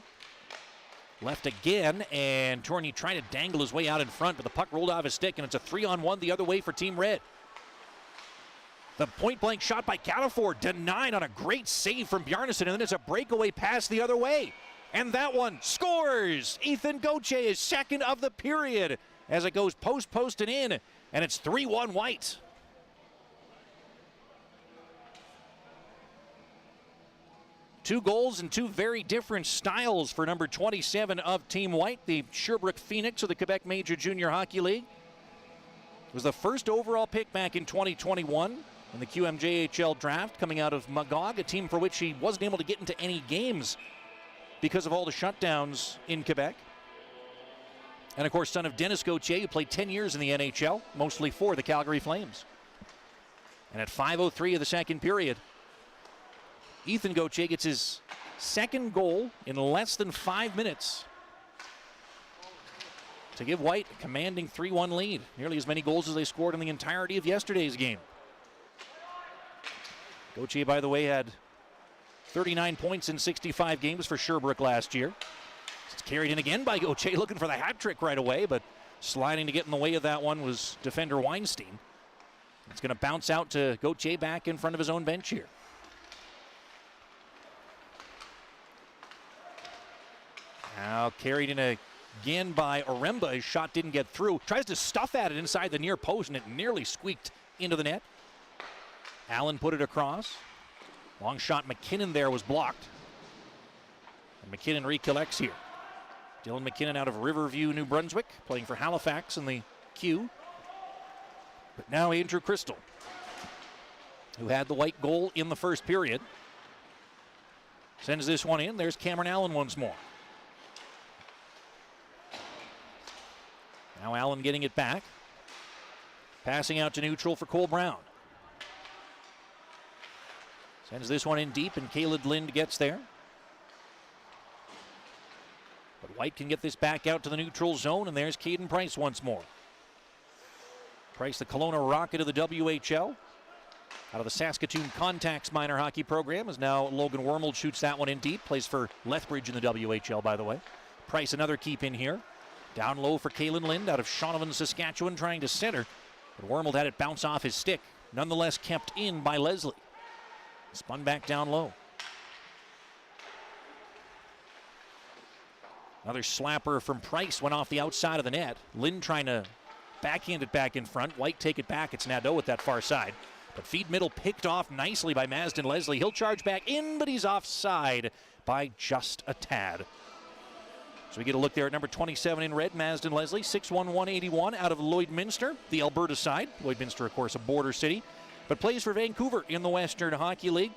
Left again, and Tourigny trying to dangle his way out in front, but the puck rolled off his stick, and it's a 3-on-1 the other way for Team Red. The point-blank shot by Califor denied on a great save from Bjarnason, and then it's a breakaway pass the other way. And that one scores! Ethan Gauthier is second of the period as it goes post and in, and it's 3-1 White. Two goals and two very different styles for number 27 of Team White, the Sherbrooke Phoenix of the Quebec Major Junior Hockey League. It was the first overall pick back in 2021 in the QMJHL draft, coming out of Magog, a team for which he wasn't able to get into any games because of all the shutdowns in Quebec. And of course, son of Dennis Gauthier, who played 10 years in the NHL, mostly for the Calgary Flames. And at 5:03 of the second period, Ethan Gauthier gets his second goal in less than 5 minutes to give White a commanding 3-1 lead. Nearly as many goals as they scored in the entirety of yesterday's game. Gauthier, by the way, had 39 points in 65 games for Sherbrooke last year. It's carried in again by Gauthier, looking for the hat trick right away, but sliding to get in the way of that one was defender Weinstein. It's going to bounce out to Gauthier back in front of his own bench here. Now carried in again by Oremba. His shot didn't get through. Tries to stuff at it inside the near post, and it nearly squeaked into the net. Allen put it across. Long shot McKinnon there was blocked. And McKinnon recollects here. Dylan McKinnon out of Riverview, New Brunswick, playing for Halifax in the Q. But now Andrew Crystal, who had the White goal in the first period, sends this one in. There's Cameron Allen once more. Now Allen getting it back. Passing out to neutral for Cole Brown. Sends this one in deep, and Caleb Lind gets there. But White can get this back out to the neutral zone, and there's Caden Price once more. Price, the Kelowna Rocket of the WHL. Out of the Saskatoon Contacts minor hockey program, as now Logan Wormold shoots that one in deep. Plays for Lethbridge in the WHL, by the way. Price another keep in here. Down low for Kalen Lind out of Shaunavon, Saskatchewan, trying to center. But Wormold had it bounce off his stick. Nonetheless kept in by Leslie. Spun back down low. Another slapper from Price went off the outside of the net. Lind trying to backhand it back in front. White take it back. It's Nadeau at that far side. But feed middle picked off nicely by Mazden Leslie. He'll charge back in, but he's offside by just a tad. So we get a look there at number 27 in red, Mazden Leslie, 6'1", 181 out of Lloydminster, the Alberta side. Lloydminster, of course, a border city, but plays for Vancouver in the Western Hockey League.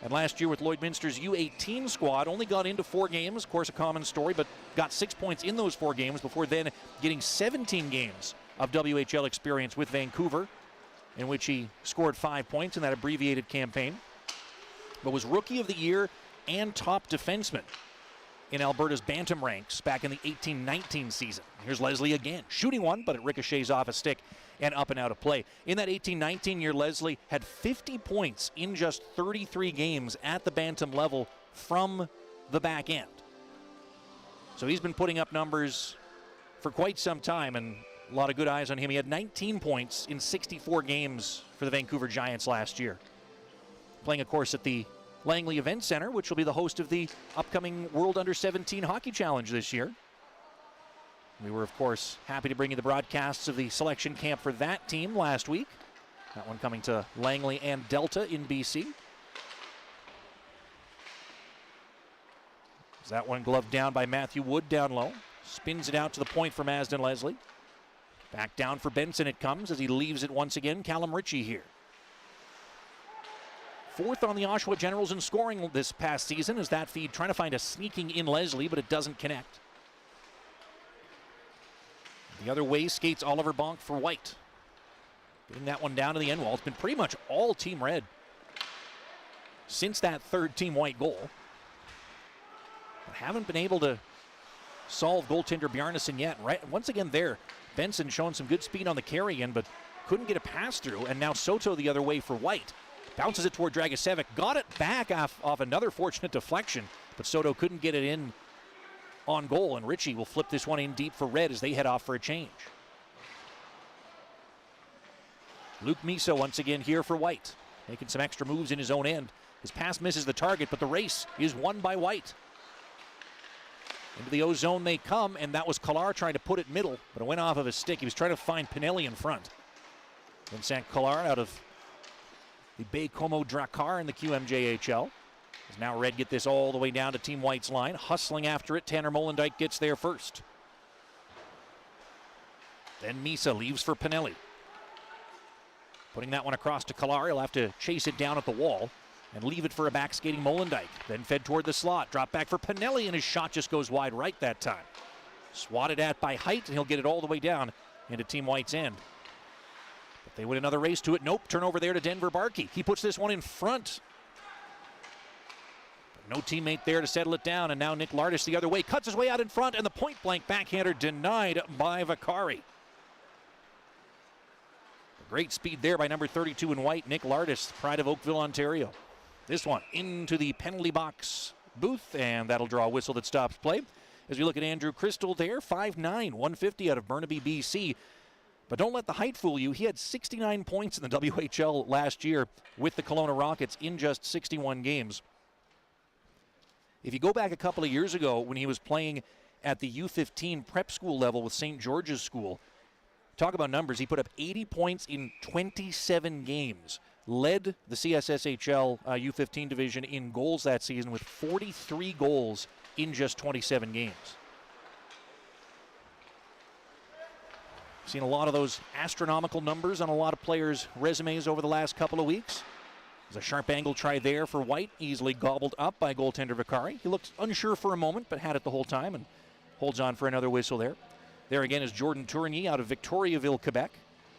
And last year with Lloydminster's U18 squad, only got into 4 games, of course a common story, but got 6 points in those 4 games before then getting 17 games of WHL experience with Vancouver, in which he scored 5 points in that abbreviated campaign, but was Rookie of the Year and top defenseman in Alberta's Bantam ranks back in the 18-19 season. Here's Leslie again, shooting one, but it ricochets off a stick and up and out of play. In that 18-19 year, Leslie had 50 points in just 33 games at the Bantam level from the back end. So he's been putting up numbers for quite some time, and a lot of good eyes on him. He had 19 points in 64 games for the Vancouver Giants last year. Playing, of course, at the Langley Event Center, which will be the host of the upcoming World Under-17 Hockey Challenge this year. We were, of course, happy to bring you the broadcasts of the selection camp for that team last week. That one coming to Langley and Delta in BC. That one gloved down by Matthew Wood down low. Spins it out to the point for Masden Leslie. Back down for Benson it comes as he leaves it once again. Callum Ritchie here. Fourth on the Oshawa Generals in scoring this past season as that feed trying to find a sneaking in Leslie, but it doesn't connect. The other way skates Oliver Bonk for White. Getting that one down to the end wall. It's been pretty much all Team Red since that third Team White goal. But haven't been able to solve goaltender Bjarnason yet. Right, once again there, Benson showing some good speed on the carry-in, but couldn't get a pass through. And now Soto the other way for White. Bounces it toward Dragicevic. Got it back off another fortunate deflection, but Soto couldn't get it in on goal. And Ritchie will flip this one in deep for Red as they head off for a change. Luke Miso once again here for White. Making some extra moves in his own end. His pass misses the target, but the race is won by White. Into the O-zone they come, and that was Kolar trying to put it middle, but it went off of his stick. He was trying to find Pinelli in front. Vincent Kolar out of the Baie-Comeau Drakkar in the QMJHL. As now Red get this all the way down to Team White's line. Hustling after it, Tanner Molendijk gets there first. Then Misa leaves for Pinelli. Putting that one across to Kolar. He'll have to chase it down at the wall and leave it for a back-skating Molendijk. Then fed toward the slot. Drop back for Pinelli, and his shot just goes wide right that time. Swatted at by Height, and he'll get it all the way down into Team White's end. But they win another race to it. Nope, turnover there to Denver Barkey. He puts this one in front. But no teammate there to settle it down, and now Nick Lardis the other way. Cuts his way out in front, and the point-blank backhander denied by Vakari. Great speed there by number 32 in white, Nick Lardis, pride of Oakville, Ontario. This one into the penalty box booth, and that'll draw a whistle that stops play. As we look at Andrew Crystal there, 5'9", 150 out of Burnaby, BC. But don't let the height fool you. He had 69 points in the WHL last year with the Kelowna Rockets in just 61 games. If you go back a couple of years ago when he was playing at the U18 prep school level with St. George's School, talk about numbers. He put up 80 points in 27 games. Led the CSSHL U15 division in goals that season with 43 goals in just 27 games. Seen a lot of those astronomical numbers on a lot of players' resumes over the last couple of weeks. There's a sharp angle try there for White, easily gobbled up by goaltender Vakari. He looked unsure for a moment, but had it the whole time and holds on for another whistle there. There again is Jordan Tourigny out of Victoriaville, Quebec.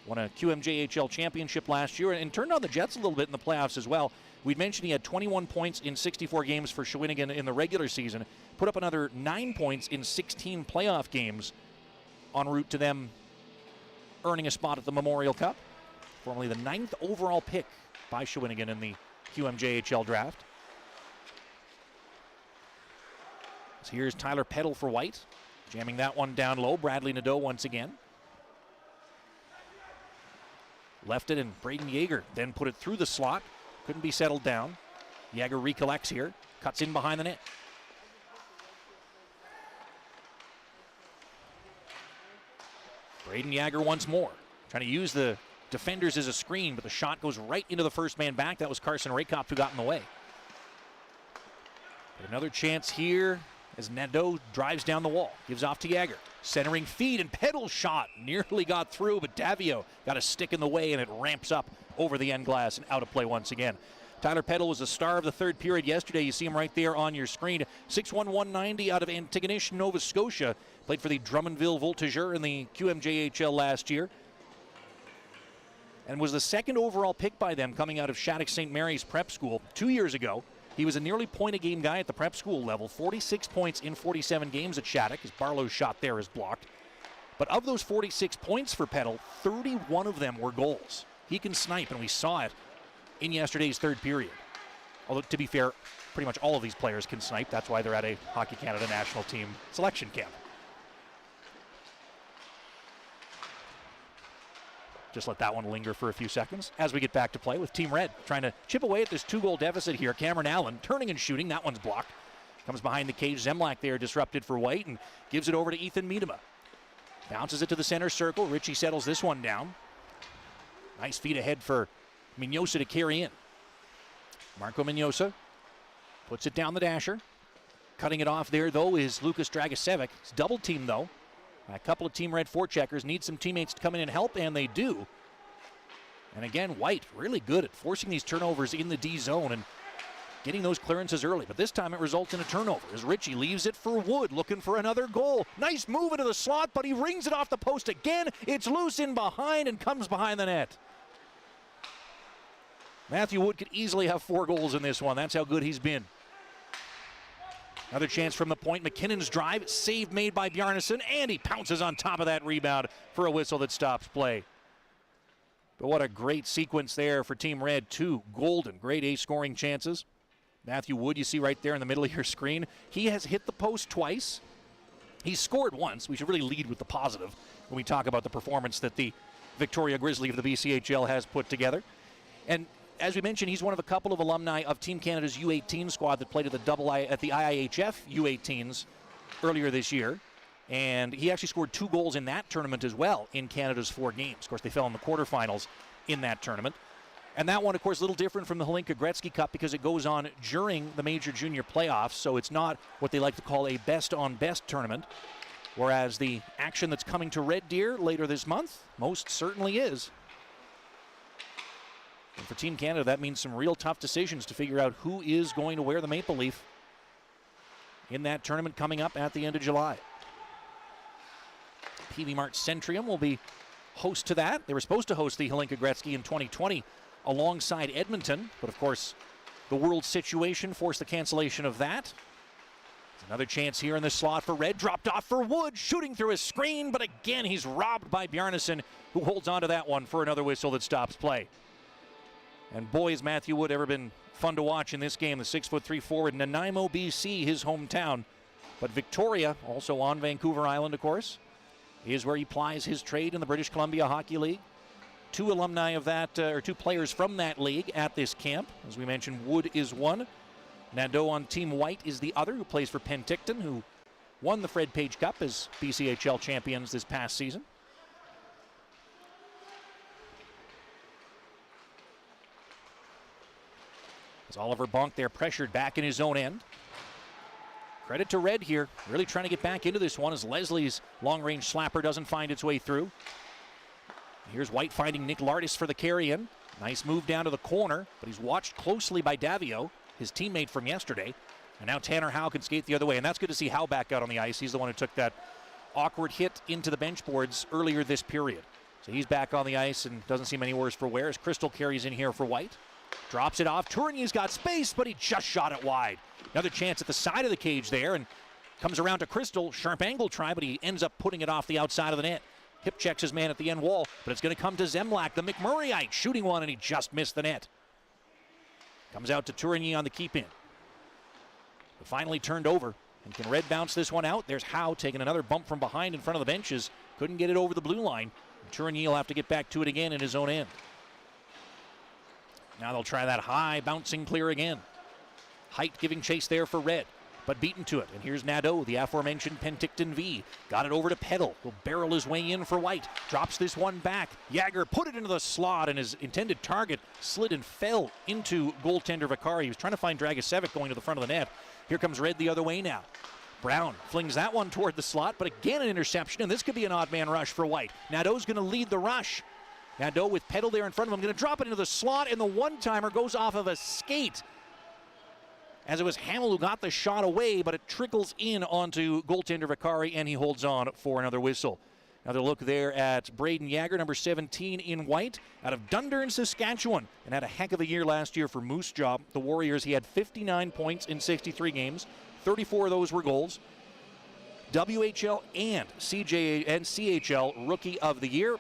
Won a QMJHL championship last year and turned on the Jets a little bit in the playoffs as well. We'd mentioned he had 21 points in 64 games for Shawinigan in the regular season. Put up another 9 points in 16 playoff games en route to them earning a spot at the Memorial Cup. Formerly the 9th overall pick by Shawinigan in the QMJHL draft. So here's Tyler Peddle for White. Jamming that one down low. Bradley Nadeau once again. Left it, and Braden Yeager then put it through the slot. Couldn't be settled down. Yeager recollects here. Cuts in behind the net. Braden Yeager once more. Trying to use the defenders as a screen, but the shot goes right into the first man back. That was Carson Rakoff who got in the way. But another chance here as Nadeau drives down the wall. Gives off to Yeager. Centering feed, and Peddle's shot nearly got through, but Davio got a stick in the way, and it ramps up over the end glass and out of play once again. Tyler Peddle was the star of the third period yesterday. You see him right there on your screen. 6'1", 190 out of Antigonish, Nova Scotia. Played for the Drummondville Voltigeurs in the QMJHL last year. And was the second overall pick by them coming out of Shattuck St. Mary's prep school 2 years ago. He was a nearly point-a-game guy at the prep school level. 46 points in 47 games at Shattuck. His Barlow's shot there is blocked. But of those 46 points for Peddle, 31 of them were goals. He can snipe, and we saw it in yesterday's third period. Although, to be fair, pretty much all of these players can snipe. That's why they're at a Hockey Canada national team selection camp. Just let that one linger for a few seconds as we get back to play with Team Red trying to chip away at this 2-goal deficit here. Cameron Allen turning and shooting. That one's blocked. Comes behind the cage. Zemlak there disrupted for White and gives it over to Ethan Miedema. Bounces it to the center circle. Ritchie settles this one down. Nice feet ahead for Mignosa to carry in. Marco Mignosa puts it down the dasher. Cutting it off there, though, is Lukas Dragicevic. It's double team, though. A couple of Team Red forecheckers need some teammates to come in and help, and they do. And again, White really good at forcing these turnovers in the D zone and getting those clearances early. But this time it results in a turnover as Ritchie leaves it for Wood, looking for another goal. Nice move into the slot, but he rings it off the post again. It's loose in behind and comes behind the net. Matthew Wood could easily have 4 goals in this one. That's how good he's been. Another chance from the point. McKinnon's drive, save made by Bjarnason, and he pounces on top of that rebound for a whistle that stops play. But what a great sequence there for Team Red. 2 golden grade A scoring chances. Matthew Wood, you see right there in the middle of your screen, he has hit the post twice. He's scored once. We should really lead with the positive when we talk about the performance that the Victoria Grizzly of the BCHL has put together. And as we mentioned, he's one of a couple of alumni of Team Canada's U18 squad that played at the IIHF U18s earlier this year. And he actually scored 2 goals in that tournament as well in Canada's 4 games. Of course, they fell in the quarterfinals in that tournament. And that one, of course, a little different from the Hlinka Gretzky Cup because it goes on during the major junior playoffs, so it's not what they like to call a best-on-best tournament, whereas the action that's coming to Red Deer later this month most certainly is. And for Team Canada, that means some real tough decisions to figure out who is going to wear the maple leaf in that tournament coming up at the end of July. PV Mart Centrium will be host to that. They were supposed to host the Hlinka Gretzky in 2020 alongside Edmonton, but of course the world situation forced the cancellation of that. There's another chance here in the slot for Red, dropped off for Wood, shooting through his screen, but again he's robbed by Bjarnason, who holds on to that one for another whistle that stops play. And boy, has Matthew Wood ever been fun to watch in this game. The 6'3" forward, Nanaimo, BC, his hometown. But Victoria, also on Vancouver Island, of course, is where he plies his trade in the British Columbia Hockey League. 2 alumni of that, or 2 players from that league at this camp. As we mentioned, Wood is one. Nadeau on Team White is the other, who plays for Penticton, who won the Fred Page Cup as BCHL champions this past season. As Oliver Bonk there pressured back in his own end. Credit to Red here, really trying to get back into this one as Leslie's long-range slapper doesn't find its way through. Here's White finding Nick Lardis for the carry-in. Nice move down to the corner, but he's watched closely by Davio, his teammate from yesterday. And now Tanner Howe can skate the other way, and that's good to see Howe back out on the ice. He's the one who took that awkward hit into the bench boards earlier this period. So he's back on the ice and doesn't seem any worse for wear as Crystal carries in here for White. Drops it off. Tourigny's got space, but he just shot it wide. Another chance at the side of the cage there, and comes around to Crystal. Sharp angle try, but he ends up putting it off the outside of the net. Hip checks his man at the end wall, but it's going to come to Zemlak, the McMurrayite, shooting one, and he just missed the net. Comes out to Tourigny on the keep-in. But finally turned over. And can Red bounce this one out? There's Howe taking another bump from behind in front of the benches. Couldn't get it over the blue line. Tourigny will have to get back to it again in his own end. Now they'll try that high, bouncing clear again. Height giving chase there for Red, but beaten to it. And here's Nadeau, the aforementioned Penticton V. Got it over to Peddle. Will barrel his way in for White. Drops this one back. Jagger put it into the slot, and his intended target slid and fell into goaltender Vicari. He was trying to find Dragicevic going to the front of the net. Here comes Red the other way now. Brown flings that one toward the slot, but again an interception, and this could be an odd man rush for White. Nadeau's going to lead the rush. Nadeau with Peddle there in front of him, going to drop it into the slot, and the one-timer goes off of a skate. As it was Hamill who got the shot away, but it trickles in onto goaltender Vicari, and he holds on for another whistle. Another look there at Braden Jagger, number 17 in white, out of Dundurn, Saskatchewan, and had a heck of a year last year for Moose Jaw. The Warriors, he had 59 points in 63 games. 34 of those were goals. WHL and CJA and CHL Rookie of the Year.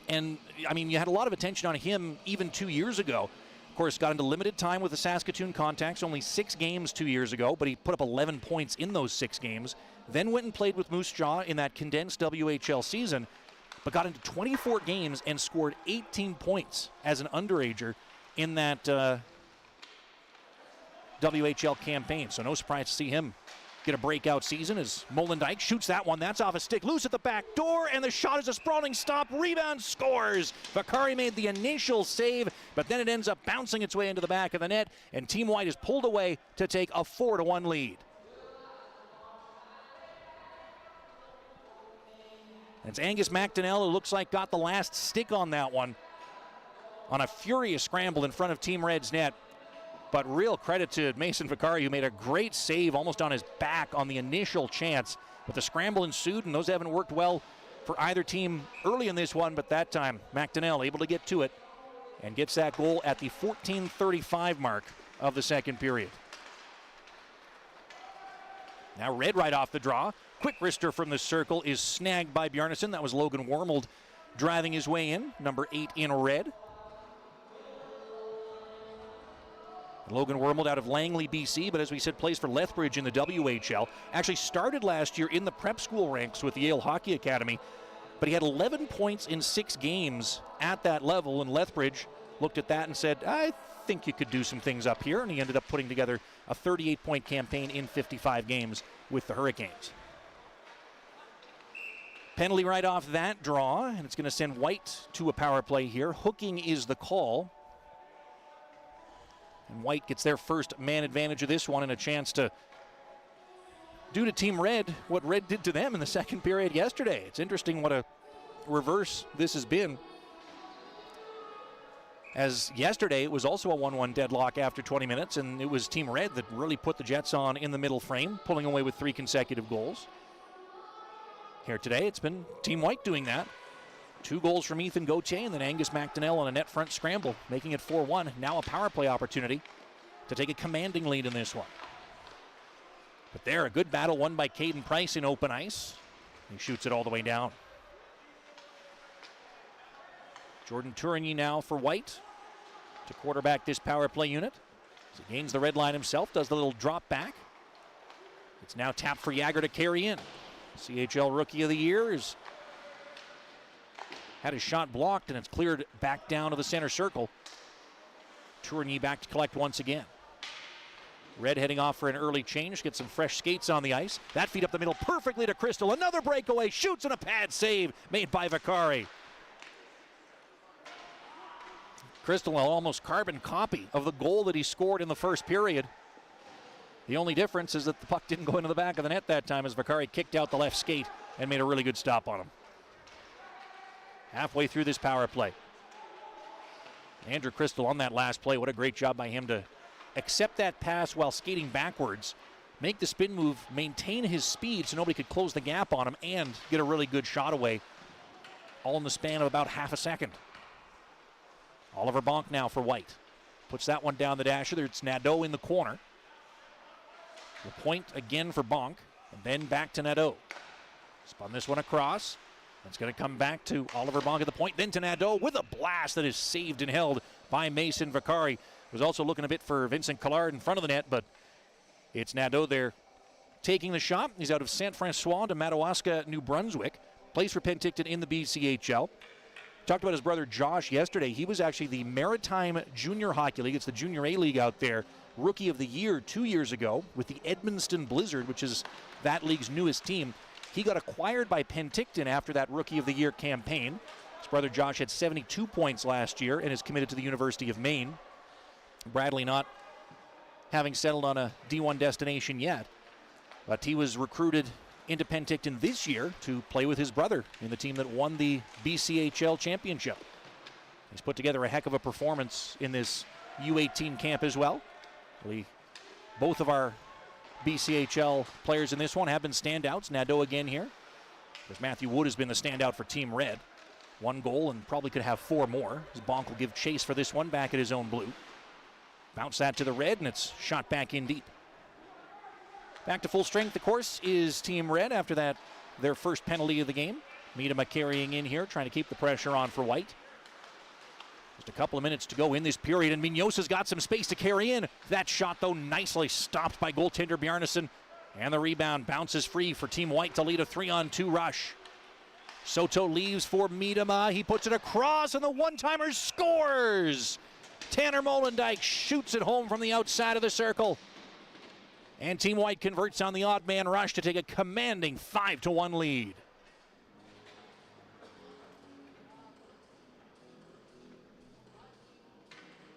And, I mean, you had a lot of attention on him even 2 years ago. Of course, got into limited time with the Saskatoon Contacts, only 6 games 2 years ago, but he put up 11 points in those 6 games. Then went and played with Moose Jaw in that condensed WHL season, but got into 24 games and scored 18 points as an underager in that WHL campaign. So no surprise to see him get a breakout season as Molendyke shoots that one. That's off a stick, loose at the back door, and the shot is a sprawling stop. Rebound, scores. Vakari made the initial save, but then it ends up bouncing its way into the back of the net, and Team White is pulled away to take a 4-1 lead. It's Angus McDonnell who looks like got the last stick on that one on a furious scramble in front of Team Red's net. But real credit to Mason Vakari, who made a great save almost on his back on the initial chance. But the scramble ensued, and those haven't worked well for either team early in this one. But that time, McDonnell able to get to it and gets that goal at the 14:35 mark of the second period. Now Red right off the draw. Quick wrister from the circle is snagged by Bjarnason. That was Logan Wormold driving his way in, number 8 in red. Logan Wormold out of Langley, BC, but as we said, plays for Lethbridge in the WHL. Actually started last year in the prep school ranks with the Yale Hockey Academy, but he had 11 points in 6 games at that level, and Lethbridge looked at that and said, I think you could do some things up here, and he ended up putting together a 38-point campaign in 55 games with the Hurricanes. Penalty right off that draw, and it's going to send White to a power play here. Hooking is the call. And White gets their first man advantage of this one and a chance to do to Team Red what Red did to them in the second period yesterday. It's interesting what a reverse this has been. As yesterday, it was also a 1-1 deadlock after 20 minutes, and it was Team Red that really put the Jets on in the middle frame, pulling away with 3 consecutive goals. Here today, it's been Team White doing that. 2 goals from Ethan Gauthier and then Angus McDonnell on a net front scramble, making it 4-1. Now a power play opportunity to take a commanding lead in this one. But there, a good battle won by Caden Price in open ice. He shoots it all the way down. Jordan Tourigny now for White to quarterback this power play unit. As he gains the red line himself, does the little drop back. It's now tapped for Jagger to carry in. CHL Rookie of the Year is had his shot blocked, and it's cleared back down to the center circle. Tourigny back to collect once again. Red heading off for an early change, get some fresh skates on the ice. That feed up the middle perfectly to Crystal. Another breakaway, shoots and a pad save made by Vakari. Crystal, an almost carbon copy of the goal that he scored in the first period. The only difference is that the puck didn't go into the back of the net that time as Vakari kicked out the left skate and made a really good stop on him. Halfway through this power play. Andrew Crystal on that last play. What a great job by him to accept that pass while skating backwards, make the spin move, maintain his speed so nobody could close the gap on him, and get a really good shot away, all in the span of about half a second. Oliver Bonk now for White. Puts that one down the dasher. It's Nadeau in the corner. The point again for Bonk, and then back to Nadeau. Spun this one across. It's going to come back to Oliver Bonk at the point, then to Nadeau with a blast that is saved and held by Mason Vakari. Was also looking a bit for Vincent Collard in front of the net, but it's Nadeau there taking the shot. He's out of Saint Francois to Madawaska, New Brunswick. Plays for Penticton in the BCHL. Talked about his brother Josh yesterday. He was actually the Maritime Junior Hockey League. It's the Junior A League out there. Rookie of the Year 2 years ago with the Edmundston Blizzard, which is that league's newest team. He got acquired by Penticton after that Rookie of the Year campaign. His brother Josh had 72 points last year and is committed to the University of Maine. Bradley not having settled on a D1 destination yet, but he was recruited into Penticton this year to play with his brother in the team that won the BCHL championship. He's put together a heck of a performance in this U18 camp as well. Both of our BCHL players in this one have been standouts. Nadeau again here. Because Matthew Wood has been the standout for Team Red. 1 goal and probably could have 4 more. As Bonk will give chase for this one back at his own blue. Bounce that to the red, and it's shot back in deep. Back to full strength, of course, is Team Red after that, their first penalty of the game. Miedema carrying in here, trying to keep the pressure on for White. Just Just a couple of minutes to go in this period, and Mignosa's got some space to carry in. That shot, though, nicely stopped by goaltender Bjarnason. And the rebound bounces free for Team White to lead a 3-on-2 rush. Soto leaves for Miedema. He puts it across, and the one-timer scores! Tanner Molendyk shoots it home from the outside of the circle. And Team White converts on the odd man rush to take a commanding 5-1 lead.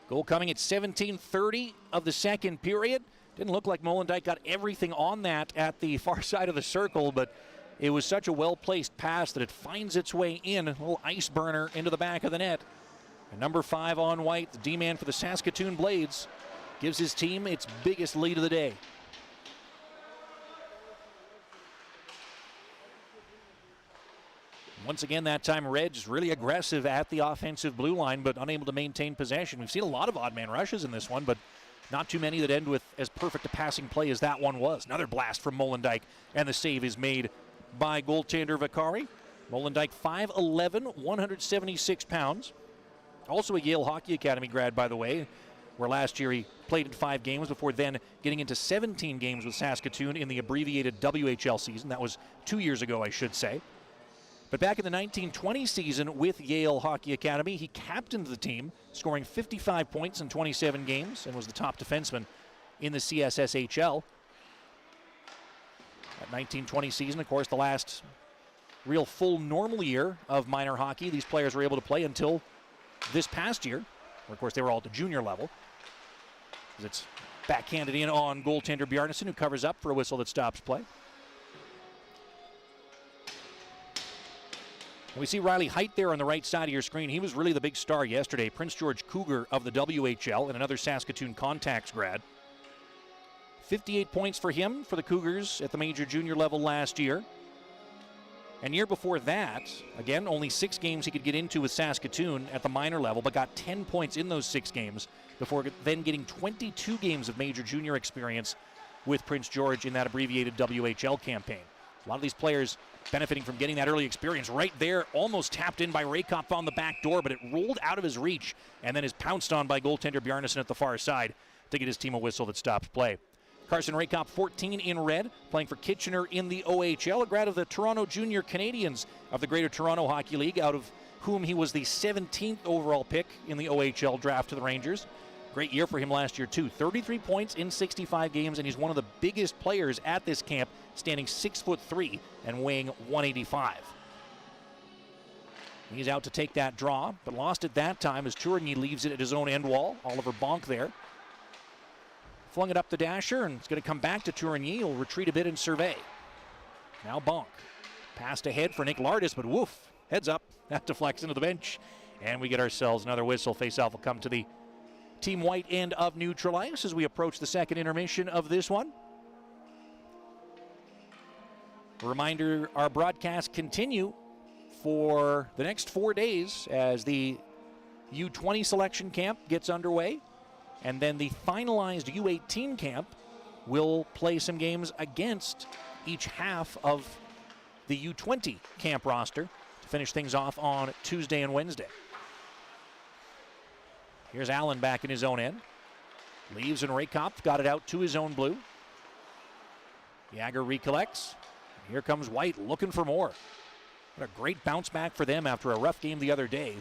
Goal coming at 17:30 of the second period. Didn't look like Molendyk got everything on that at the far side of the circle, but it was such a well-placed pass that it finds its way in, a little ice burner into the back of the net. And number 5 on White, the D-man for the Saskatoon Blades, gives his team its biggest lead of the day. Once again, that time Reds really aggressive at the offensive blue line, but unable to maintain possession. We've seen a lot of odd man rushes in this one, but not too many that end with as perfect a passing play as that one was. Another blast from Molendyk, and the save is made by goaltender Vakari. Molendyk 5'11", 176 pounds. Also a Yale Hockey Academy grad, by the way, where last year he played in 5 games before then getting into 17 games with Saskatoon in the abbreviated WHL season. That was 2 years ago, I should say. But back in the 1920 season with Yale Hockey Academy, he captained the team, scoring 55 points in 27 games, and was the top defenseman in the CSSHL. That 1920 season, of course, the last real full normal year of minor hockey these players were able to play until this past year, where, of course, they were all at the junior level. As it's backhanded in on goaltender Bjarnason, who covers up for a whistle that stops play. We see Riley Height there on the right side of your screen. He was really the big star yesterday. Prince George Cougar of the WHL and another Saskatoon Contacts grad. 58 points for him for the Cougars at the major junior level last year. And year before that, again, only 6 games he could get into with Saskatoon at the minor level, but got 10 points in those 6 games before then getting 22 games of major junior experience with Prince George in that abbreviated WHL campaign. A lot of these players benefiting from getting that early experience. Right there, almost tapped in by Rakoff on the back door, but it rolled out of his reach and then is pounced on by goaltender Bjarnason at the far side to get his team a whistle that stops play. Carson Rakoff, 14 in red, playing for Kitchener in the OHL, a grad of the Toronto Junior Canadians of the Greater Toronto Hockey League, out of whom he was the 17th overall pick in the OHL draft to the Rangers. Great year for him last year, too. 33 points in 65 games, and he's one of the biggest players at this camp, standing 6'3" and weighing 185. He's out to take that draw, but lost it that time as Tourigny leaves it at his own end wall. Oliver Bonk there. Flung it up the dasher, and it's going to come back to Tourigny. He'll retreat a bit and survey. Now Bonk. Passed ahead for Nick Lardis, but woof, heads up. That deflects into the bench, and we get ourselves another whistle. Face-off will come to the Team White end of neutral ice as we approach the second intermission of this one. A reminder, our broadcasts continue for the next 4 days as the U20 selection camp gets underway, and then the finalized U18 camp will play some games against each half of the U20 camp roster to finish things off on Tuesday and Wednesday. Here's Allen back in his own end. Leaves and Rakoff got it out to his own blue. Jagger recollects. Here comes White looking for more. What a great bounce back for them after a rough game the other day.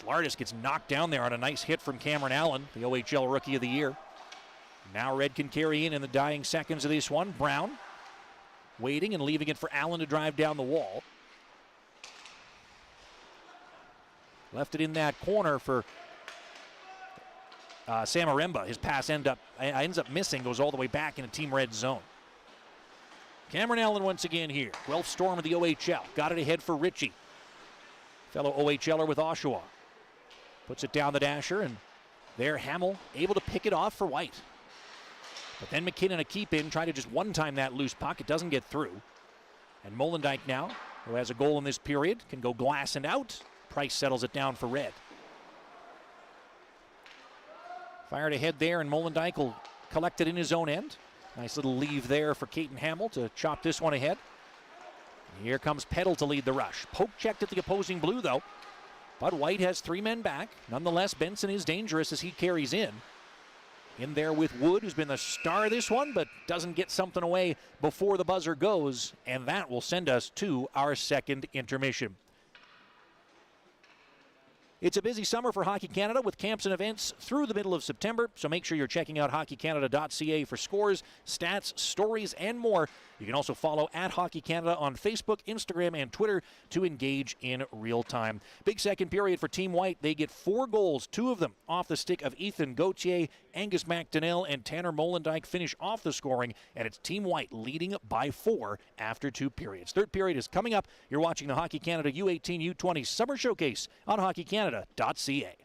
Lardis gets knocked down there on a nice hit from Cameron Allen, the OHL Rookie of the Year. Now Red can carry in the dying seconds of this one. Brown waiting and leaving it for Allen to drive down the wall. Left it in that corner for Samaremba. His pass ends up missing, goes all the way back into Team Red zone. Cameron Allen once again here. Guelph Storm of the OHL. Got it ahead for Ritchie. Fellow OHLer with Oshawa. Puts it down the dasher, and there Hamill able to pick it off for White. But then McKinnon a keep in, trying to just one-time that loose puck. It doesn't get through. And Molendyk now, who has a goal in this period, can go glass and out. Price settles it down for Red. Fired ahead there, and Molendyk will collect it in his own end. Nice little leave there for Caden Hamill to chop this one ahead. Here comes Peddle to lead the rush. Poke checked at the opposing blue, though. But White has 3 men back. Nonetheless, Benson is dangerous as he carries in. In there with Wood, who's been the star of this one, but doesn't get something away before the buzzer goes, and that will send us to our second intermission. It's a busy summer for Hockey Canada with camps and events through the middle of September, so make sure you're checking out hockeycanada.ca for scores, stats, stories, and more. You can also follow @Hockey Canada on Facebook, Instagram, and Twitter to engage in real time. Big second period for Team White. They get 4 goals, 2 of them off the stick of Ethan Gauthier. Angus McDonnell and Tanner Molendijk finish off the scoring, and it's Team White leading by 4 after 2 periods. Third period is coming up. You're watching the Hockey Canada U18 U20 Summer Showcase on hockeycanada.ca.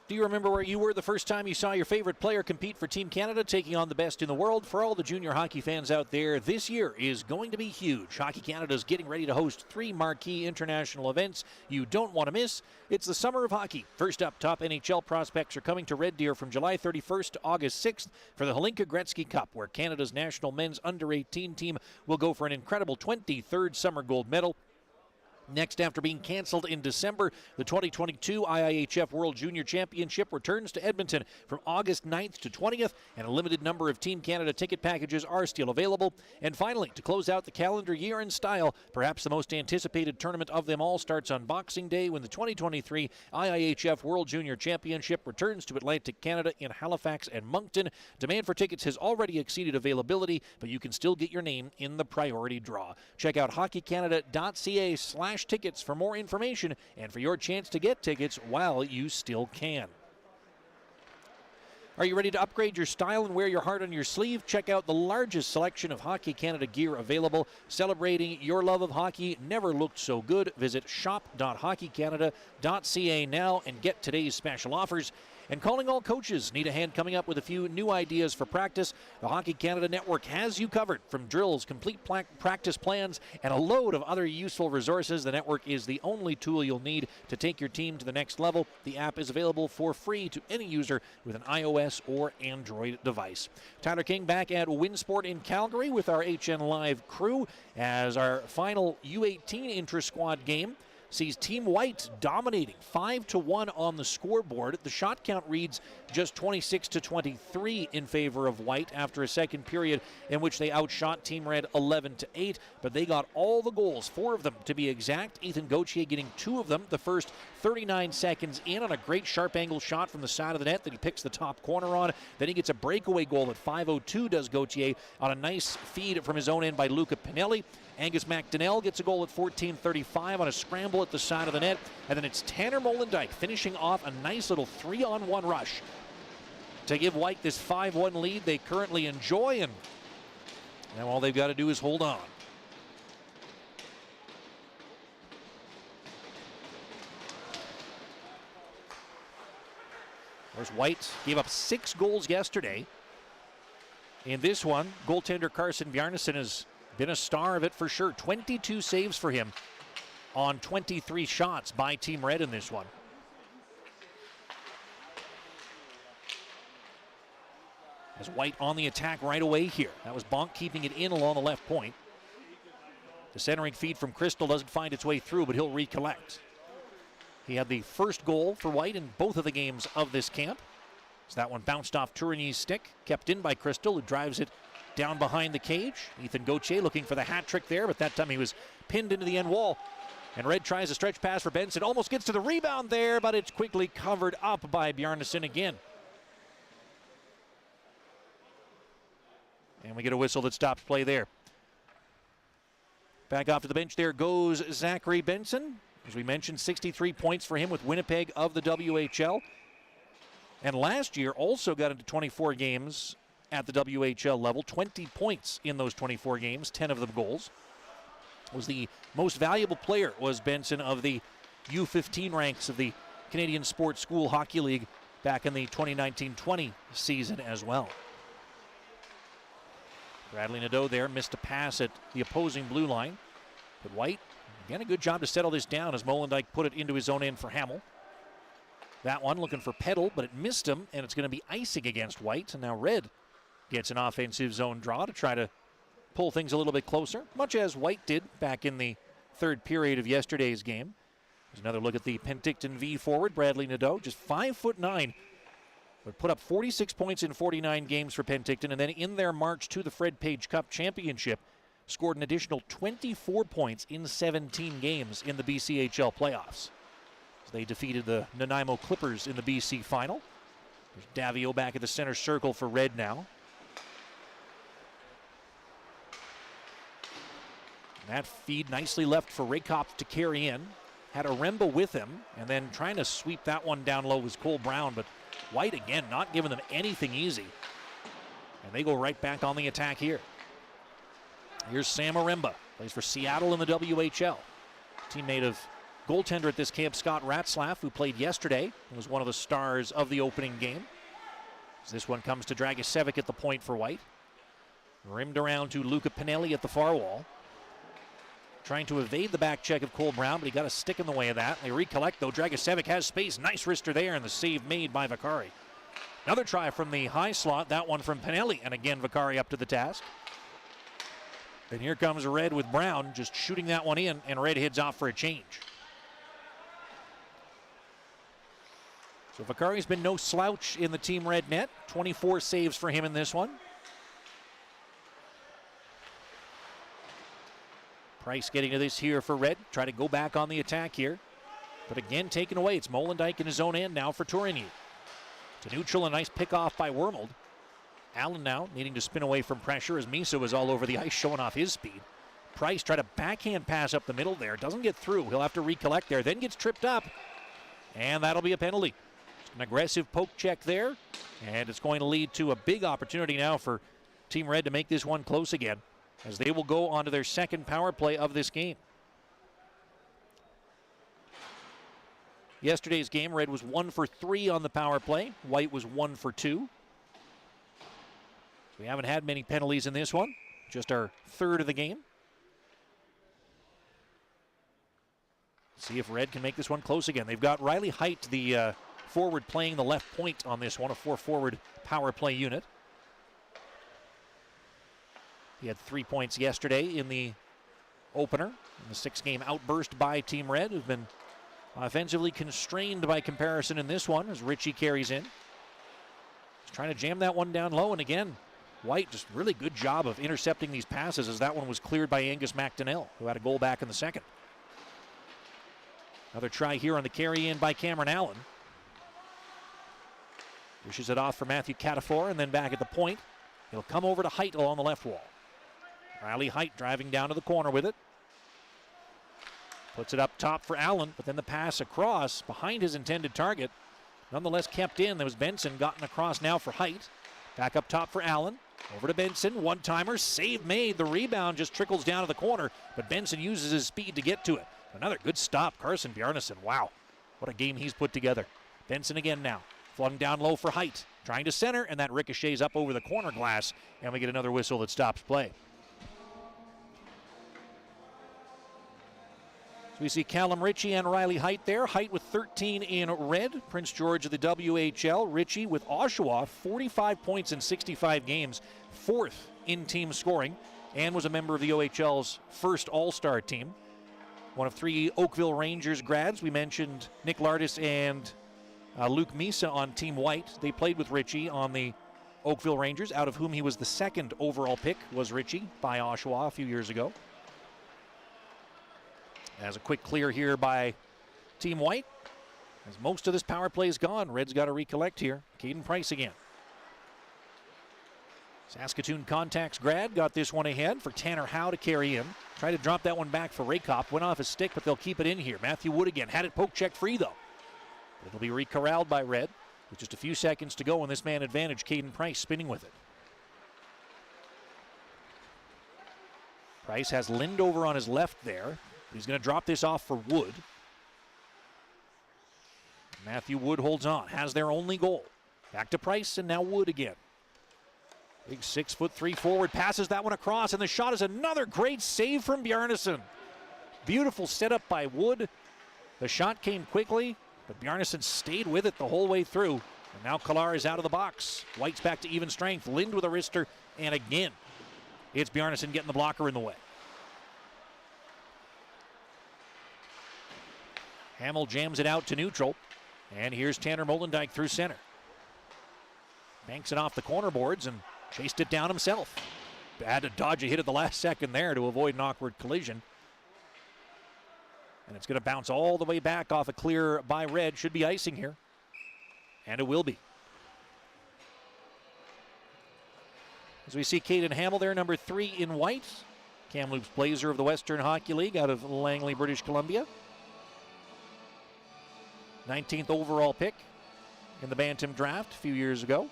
Do you remember where you were the first time you saw your favorite player compete for Team Canada, taking on the best in the world? For all the junior hockey fans out there, this year is going to be huge. Hockey Canada is getting ready to host 3 marquee international events you don't want to miss. It's the Summer of Hockey. First up, top NHL prospects are coming to Red Deer from July 31st to August 6th for the Hlinka Gretzky Cup, where Canada's national men's under-18 team will go for an incredible 23rd summer gold medal. Next, after being canceled in December, the 2022 IIHF World Junior Championship returns to Edmonton from August 9th to 20th, and a limited number of Team Canada ticket packages are still available. And finally, to close out the calendar year in style, perhaps the most anticipated tournament of them all starts on Boxing Day when the 2023 IIHF World Junior Championship returns to Atlantic Canada in Halifax and Moncton. Demand for tickets has already exceeded availability, but you can still get your name in the priority draw. Check out hockeycanada.ca/tickets for more information and for your chance to get tickets while you still can. Are you ready to upgrade your style and wear your heart on your sleeve? Check out the largest selection of Hockey Canada gear available. Celebrating your love of hockey never looked so good. Visit shop.hockeycanada.ca now and get today's special offers. And calling all coaches, need a hand coming up with a few new ideas for practice? The Hockey Canada Network has you covered. From drills, complete practice plans, and a load of other useful resources, the network is the only tool you'll need to take your team to the next level. The app is available for free to any user with an iOS or Android device. Tyler King back at Winsport in Calgary with our HN Live crew as our final U18 intra-squad game sees Team White dominating 5-1 on the scoreboard. The shot count reads just 26-23 in favor of White after a second period in which they outshot Team Red 11-8, but they got all the goals, 4 of them to be exact. Ethan Gauthier getting 2 of them the first 39 seconds in on a great sharp angle shot from the side of the net that he picks the top corner on. Then he gets a breakaway goal at 5:02, does Gauthier, on a nice feed from his own end by Luca Pinelli. Angus McDonnell gets a goal at 14:35 on a scramble at the side of the net. And then it's Tanner Molendijk finishing off a nice little 3-on-1 rush to give White this 5-1 lead they currently enjoy. And now all they've got to do is hold on. Whereas White gave up 6 goals yesterday. In this one, goaltender Carson Bjarnason has been a star of it for sure. 22 saves for him on 23 shots by Team Red in this one. As White on the attack right away here. That was Bonk keeping it in along the left point. The centering feed from Crystal doesn't find its way through, but he'll recollect. He had the first goal for White in both of the games of this camp. So that one bounced off Tourigny's stick, kept in by Crystal, who drives it down behind the cage. Ethan Gauthier looking for the hat trick there, but that time he was pinned into the end wall. And Red tries a stretch pass for Benson, almost gets to the rebound there, but it's quickly covered up by Bjarnason again. And we get a whistle that stops play there. Back off to the bench there goes Zachary Benson. As we mentioned, 63 points for him with Winnipeg of the WHL. And last year also got into 24 games at the WHL level. 20 points in those 24 games, 10 of them goals. Was the most valuable player was Benson of the U15 ranks of the Canadian Sports School Hockey League back in the 2019-20 season as well. Bradley Nadeau there missed a pass at the opposing blue line. But White, again, a good job to settle this down as Molendijk put it into his own end for Hamill. That one looking for Peddle, but it missed him, and it's going to be icing against White. And now Red gets an offensive zone draw to try to pull things a little bit closer, much as White did back in the third period of yesterday's game. There's another look at the Penticton V forward, Bradley Nadeau, just 5'9", but put up 46 points in 49 games for Penticton, and then in their march to the Fred Page Cup Championship, scored an additional 24 points in 17 games in the BCHL playoffs. So they defeated the Nanaimo Clippers in the BC final. There's Davio back at the center circle for Red now. That feed nicely left for Raykop to carry in. Had Aremba with him, and then trying to sweep that one down low was Cole Brown, but White again not giving them anything easy. And they go right back on the attack here. Here's Sam Aremba, plays for Seattle in the WHL. Teammate of goaltender at this camp, Scott Ratzlaff, who played yesterday and was one of the stars of the opening game. As this one comes to Dragicevic at the point for White. Rimmed around to Luca Pinelli at the far wall. Trying to evade the back check of Cole Brown, but he got a stick in the way of that. They recollect, though. Dragicevic has space. Nice wrister there, and the save made by Vakari. Another try from the high slot. That one from Pinelli, and again Vakari up to the task. And here comes Red with Brown, just shooting that one in, and Red heads off for a change. So Vakari's been no slouch in the Team Red net. 24 saves for him in this one. Price getting to this here for Red. Try to go back on the attack here. But again, taken away. It's Molendyk in his own end now for Tourigny. To neutral, a nice pick-off by Wormold. Allen now needing to spin away from pressure as Misa was all over the ice, showing off his speed. Price tried a backhand pass up the middle there. Doesn't get through. He'll have to recollect there. Then gets tripped up. And that'll be a penalty. An aggressive poke check there. And it's going to lead to a big opportunity now for Team Red to make this one close again, as they will go on to their second power play of this game. Yesterday's game, Red was 1 for 3 on the power play. White was 1 for 2. We haven't had many penalties in this one. Just our third of the game. See if Red can make this one close again. They've got Riley Height, the forward, playing the left point on this one, a 4-forward power play unit. He had 3 points yesterday in the opener, in the 6-game outburst by Team Red, who've been offensively constrained by comparison in this one as Ritchie carries in. He's trying to jam that one down low, and again, White just really good job of intercepting these passes as that one was cleared by Angus McDonnell, who had a goal back in the second. Another try here on the carry in by Cameron Allen. Dishes it off for Matthew Catafor, and then back at the point. He'll come over to Height along the left wall. Riley Height driving down to the corner with it. Puts it up top for Allen, but then the pass across behind his intended target. Nonetheless kept in. There was Benson gotten across now for Height. Back up top for Allen. Over to Benson. One-timer. Save made. The rebound just trickles down to the corner, but Benson uses his speed to get to it. Another good stop. Carson Bjarnason. Wow. What a game he's put together. Benson again now. Flung down low for Height. Trying to center, and that ricochets up over the corner glass, and we get another whistle that stops play. So we see Callum Ritchie and Riley Height there. Height with 13 in red. Prince George of the WHL. Ritchie with Oshawa, 45 points in 65 games. 4th in team scoring, and was a member of the OHL's first All-Star team. One of 3 Oakville Rangers grads. We mentioned Nick Lardis and Luke Misa on Team White. They played with Ritchie on the Oakville Rangers, out of whom he was the 2nd overall pick, was Ritchie, by Oshawa a few years ago. As a quick clear here by Team White. As most of this power play is gone, Red's got to recollect here. Caden Price again. Saskatoon Contacts grad got this one ahead for Tanner Howe to carry in. Tried to drop that one back for Raykop. Went off his stick, but they'll keep it in here. Matthew Wood again. Had it poke check free, though. It'll be recorralled by Red with just a few seconds to go in this man advantage. Caden Price spinning with it. Price has Lind over on his left there. He's going to drop this off for Wood. Matthew Wood holds on, has their only goal. Back to Price, and now Wood again. Big 6'3" forward, passes that one across, and the shot is another great save from Bjarnason. Beautiful setup by Wood. The shot came quickly, but Bjarnason stayed with it the whole way through. And now Kalar is out of the box. White's back to even strength. Lind with a wrister, and again, it's Bjarnason getting the blocker in the way. Hamill jams it out to neutral. And here's Tanner Molendyk through center. Banks it off the corner boards and chased it down himself. Had to dodge a hit at the last second there to avoid an awkward collision. And it's going to bounce all the way back off a clear by Red. Should be icing here. And it will be. As we see Caden Hamill there, number 3 in white. Kamloops Blazer of the Western Hockey League out of Langley, British Columbia. 19th overall pick in the Bantam draft a few years ago.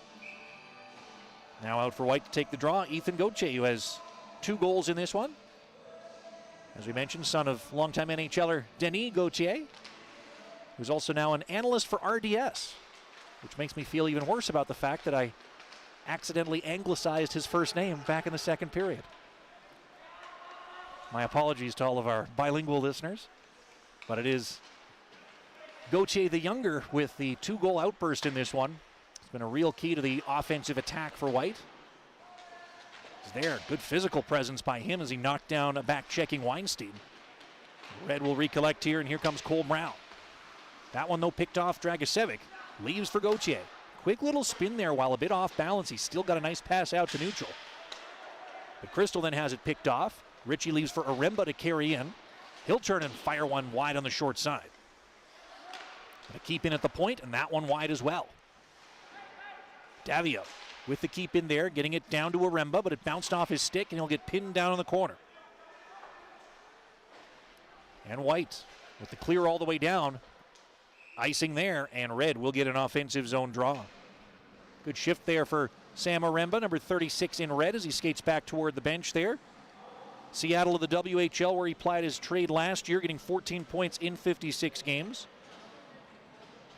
Now out for White to take the draw. Ethan Gauthier, who has 2 goals in this one. As we mentioned, son of longtime NHLer Denis Gauthier, who's also now an analyst for RDS, which makes me feel even worse about the fact that I accidentally anglicized his first name back in the second period. My apologies to all of our bilingual listeners, but it is Gauthier the younger with the 2-goal outburst in this one. It's been a real key to the offensive attack for White. He's there, good physical presence by him as he knocked down a back-checking Weinstein. Red will recollect here, and here comes Cole Brown. That one, though, picked off Dragicevic. Leaves for Gauthier. Quick little spin there while a bit off balance. He's still got a nice pass out to neutral. But Crystal then has it picked off. Ritchie leaves for Aremba to carry in. He'll turn and fire one wide on the short side. Gonna keep in at the point, and that one wide as well. Davio with the keep in there, getting it down to Aremba, but it bounced off his stick, and he'll get pinned down in the corner. And White with the clear all the way down. Icing there, and Red will get an offensive zone draw. Good shift there for Sam Aremba, number 36 in red, as he skates back toward the bench there. Seattle of the WHL, where he plied his trade last year, getting 14 points in 56 games.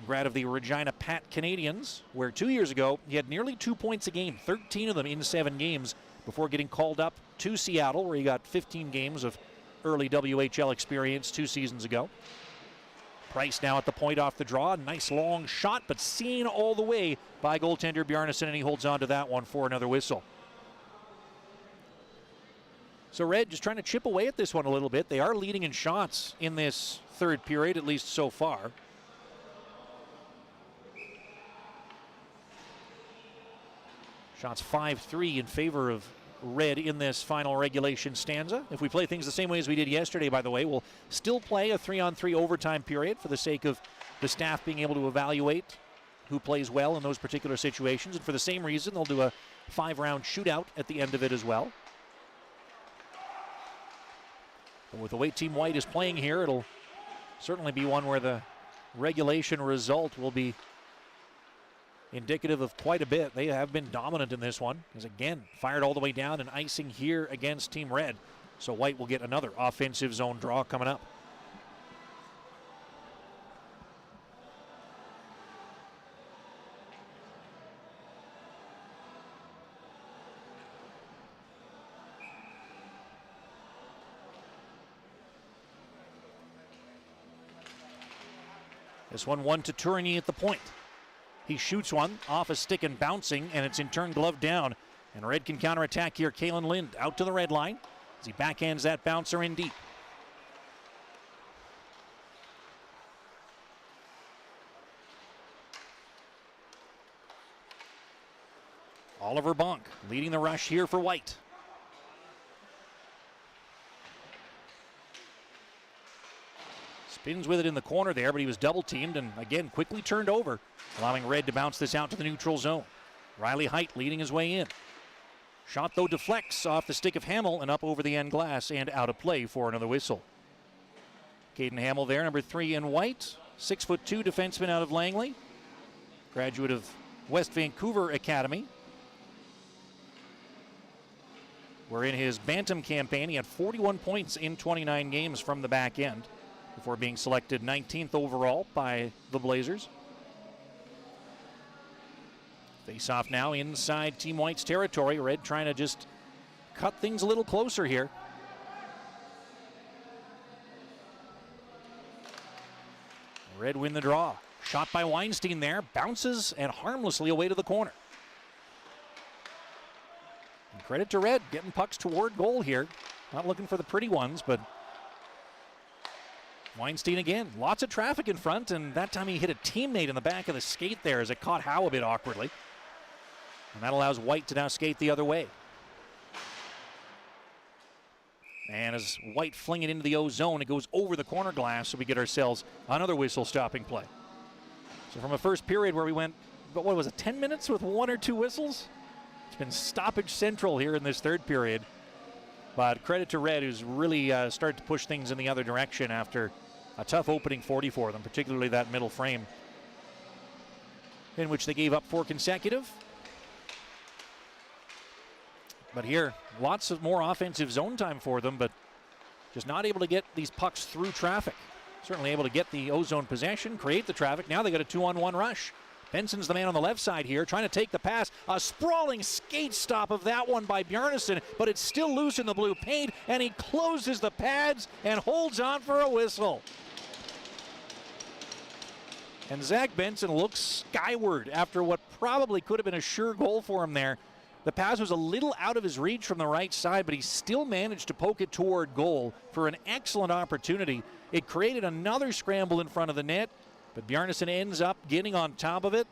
Grad of the Regina Pat Canadians, where 2 years ago he had nearly 2 points a game, 13 of them in 7 games, before getting called up to Seattle, where he got 15 games of early WHL experience 2 seasons ago. Price now at the point off the draw. Nice long shot, but seen all the way by goaltender Bjarnason, and he holds on to that one for another whistle. So Red just trying to chip away at this one a little bit. They are leading in shots in this third period, at least so far. Shots 5-3 in favor of Red in this final regulation stanza. If we play things the same way as we did yesterday, by the way, we'll still play a 3-on-3 overtime period for the sake of the staff being able to evaluate who plays well in those particular situations. And for the same reason, they'll do a 5-round shootout at the end of it as well. But with the way Team White is playing here, it'll certainly be one where the regulation result will be indicative of quite a bit. They have been dominant in this one. As again, fired all the way down and icing here against Team Red. So White will get another offensive zone draw coming up. This one to Tourigny at the point. He shoots one off a stick and bouncing, and it's in turn gloved down. And Red can counterattack here. Kalen Lind out to the red line as he backhands that bouncer in deep. Oliver Bonk leading the rush here for White. Spins with it in the corner there, but he was double teamed and again quickly turned over, allowing Red to bounce this out to the neutral zone. Riley Height leading his way in. Shot though deflects off the stick of Hamill and up over the end glass and out of play for another whistle. Caden Hamill there, number 3 in white, 6'2" defenseman out of Langley, graduate of West Vancouver Academy. Where in his Bantam campaign, he had 41 points in 29 games from the back end before being selected 19th overall by the Blazers. Face off now inside Team White's territory. Red trying to just cut things a little closer here. Red win the draw. Shot by Weinstein there. Bounces and harmlessly away to the corner. And credit to Red getting pucks toward goal here. Not looking for the pretty ones, but Weinstein again. Lots of traffic in front, and that time he hit a teammate in the back of the skate there as it caught Howe a bit awkwardly. And that allows White to now skate the other way. And as White fling it into the O zone, it goes over the corner glass, so we get ourselves another whistle stopping play. So from a first period where we went, but what was it, 10 minutes with 1 or 2 whistles? It's been stoppage central here in this third period. But credit to Red, who's really started to push things in the other direction after a tough opening 40 for them, particularly that middle frame, in which they gave up 4 consecutive. But here, lots of more offensive zone time for them, but just not able to get these pucks through traffic. Certainly able to get the O-zone possession, create the traffic. Now they got a 2-on-1 rush. Benson's the man on the left side here, trying to take the pass. A sprawling skate stop of that one by Bjarnason, but it's still loose in the blue paint, and he closes the pads and holds on for a whistle. And Zach Benson looks skyward after what probably could have been a sure goal for him there. The pass was a little out of his reach from the right side, but he still managed to poke it toward goal for an excellent opportunity. It created another scramble in front of the net, but Bjarnason ends up getting on top of it,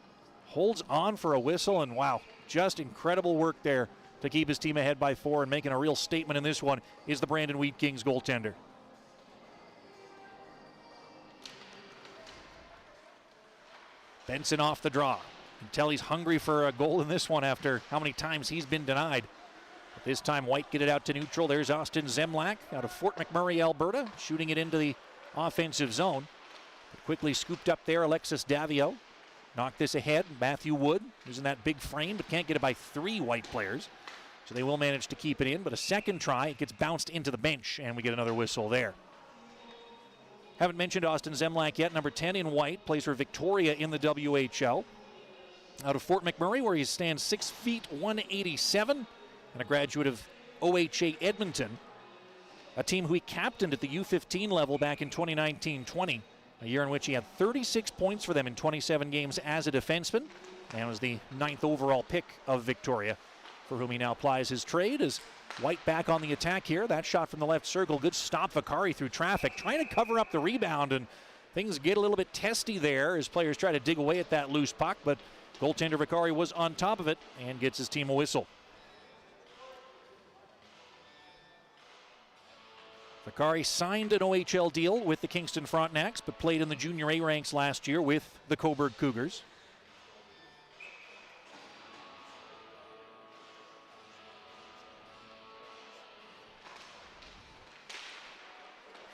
holds on for a whistle, and wow, just incredible work there to keep his team ahead by 4 and making a real statement in this one is the Brandon Wheat Kings goaltender. Benson off the draw. You can tell he's hungry for a goal in this one after how many times he's been denied. But this time White get it out to neutral. There's Austin Zemlak out of Fort McMurray, Alberta, shooting it into the offensive zone. But quickly scooped up there, Alexis Davio. Knocked this ahead. Matthew Wood, who's in that big frame, but can't get it by 3 White players. So they will manage to keep it in, but a second try, it gets bounced into the bench, and we get another whistle there. Haven't mentioned Austin Zemlak yet, number 10 in White, plays for Victoria in the WHL. Out of Fort McMurray, where he stands 6 feet 187, and a graduate of OHA Edmonton, a team who he captained at the U18 level back in 2019-20, a year in which he had 36 points for them in 27 games as a defenseman, and was the 9th overall pick of Victoria, for whom he now plies his trade. As White back on the attack here. That shot from the left circle, good stop. Vakari through traffic, trying to cover up the rebound, and things get a little bit testy there as players try to dig away at that loose puck, but goaltender Vakari was on top of it and gets his team a whistle. Vakari signed an OHL deal with the Kingston Frontenacs, but played in the Junior A ranks last year with the Cobourg Cougars.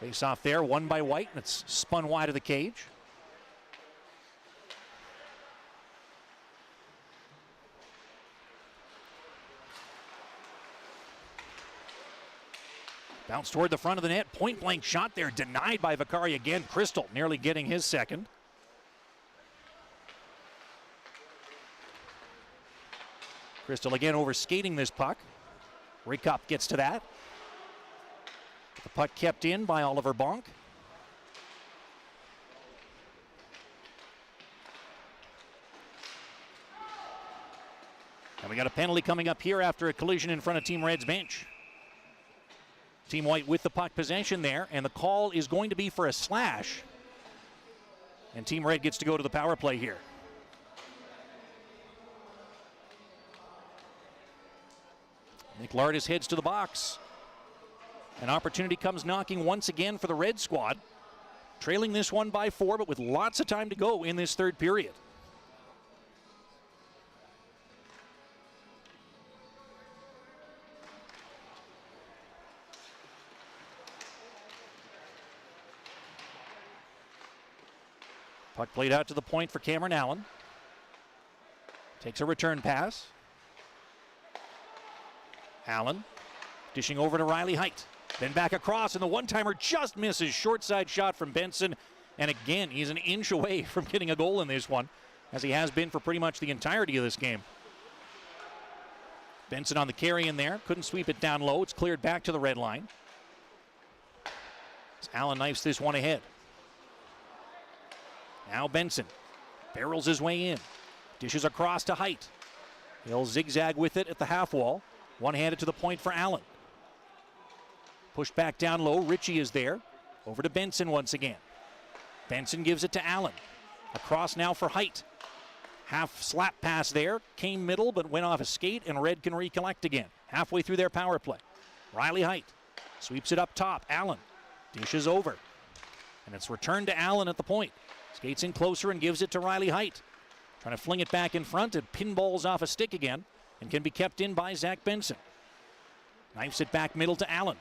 Face off there, won by White, and it's spun wide of the cage. Bounce toward the front of the net, point blank shot there, denied by Vakari again. Crystal nearly getting his second. Crystal again over skating this puck. Rikup gets to that. The puck kept in by Oliver Bonk. And we got a penalty coming up here after a collision in front of Team Red's bench. Team White with the puck possession there, and the call is going to be for a slash. And Team Red gets to go to the power play here. Nick Lardis heads to the box. An opportunity comes knocking once again for the Red squad. Trailing this one by 4, but with lots of time to go in this third period. Puck played out to the point for Cameron Allen. Takes a return pass. Allen dishing over to Riley Height. Then back across, and the one-timer just misses. Short side shot from Benson. And again, he's an inch away from getting a goal in this one, as he has been for pretty much the entirety of this game. Benson on the carry in there. Couldn't sweep it down low. It's cleared back to the red line. As Allen knifes this one ahead. Now Benson barrels his way in. Dishes across to Height. He'll zigzag with it at the half wall. One-handed to the point for Allen. Pushed back down low. Ritchie is there. Over to Benson once again. Benson gives it to Allen. Across now for Height. Half slap pass there. Came middle but went off a skate, and Red can recollect again. Halfway through their power play. Riley Height sweeps it up top. Allen dishes over. And it's returned to Allen at the point. Skates in closer and gives it to Riley Height. Trying to fling it back in front. It pinballs off a stick again and can be kept in by Zach Benson. Knifes it back middle to Allen.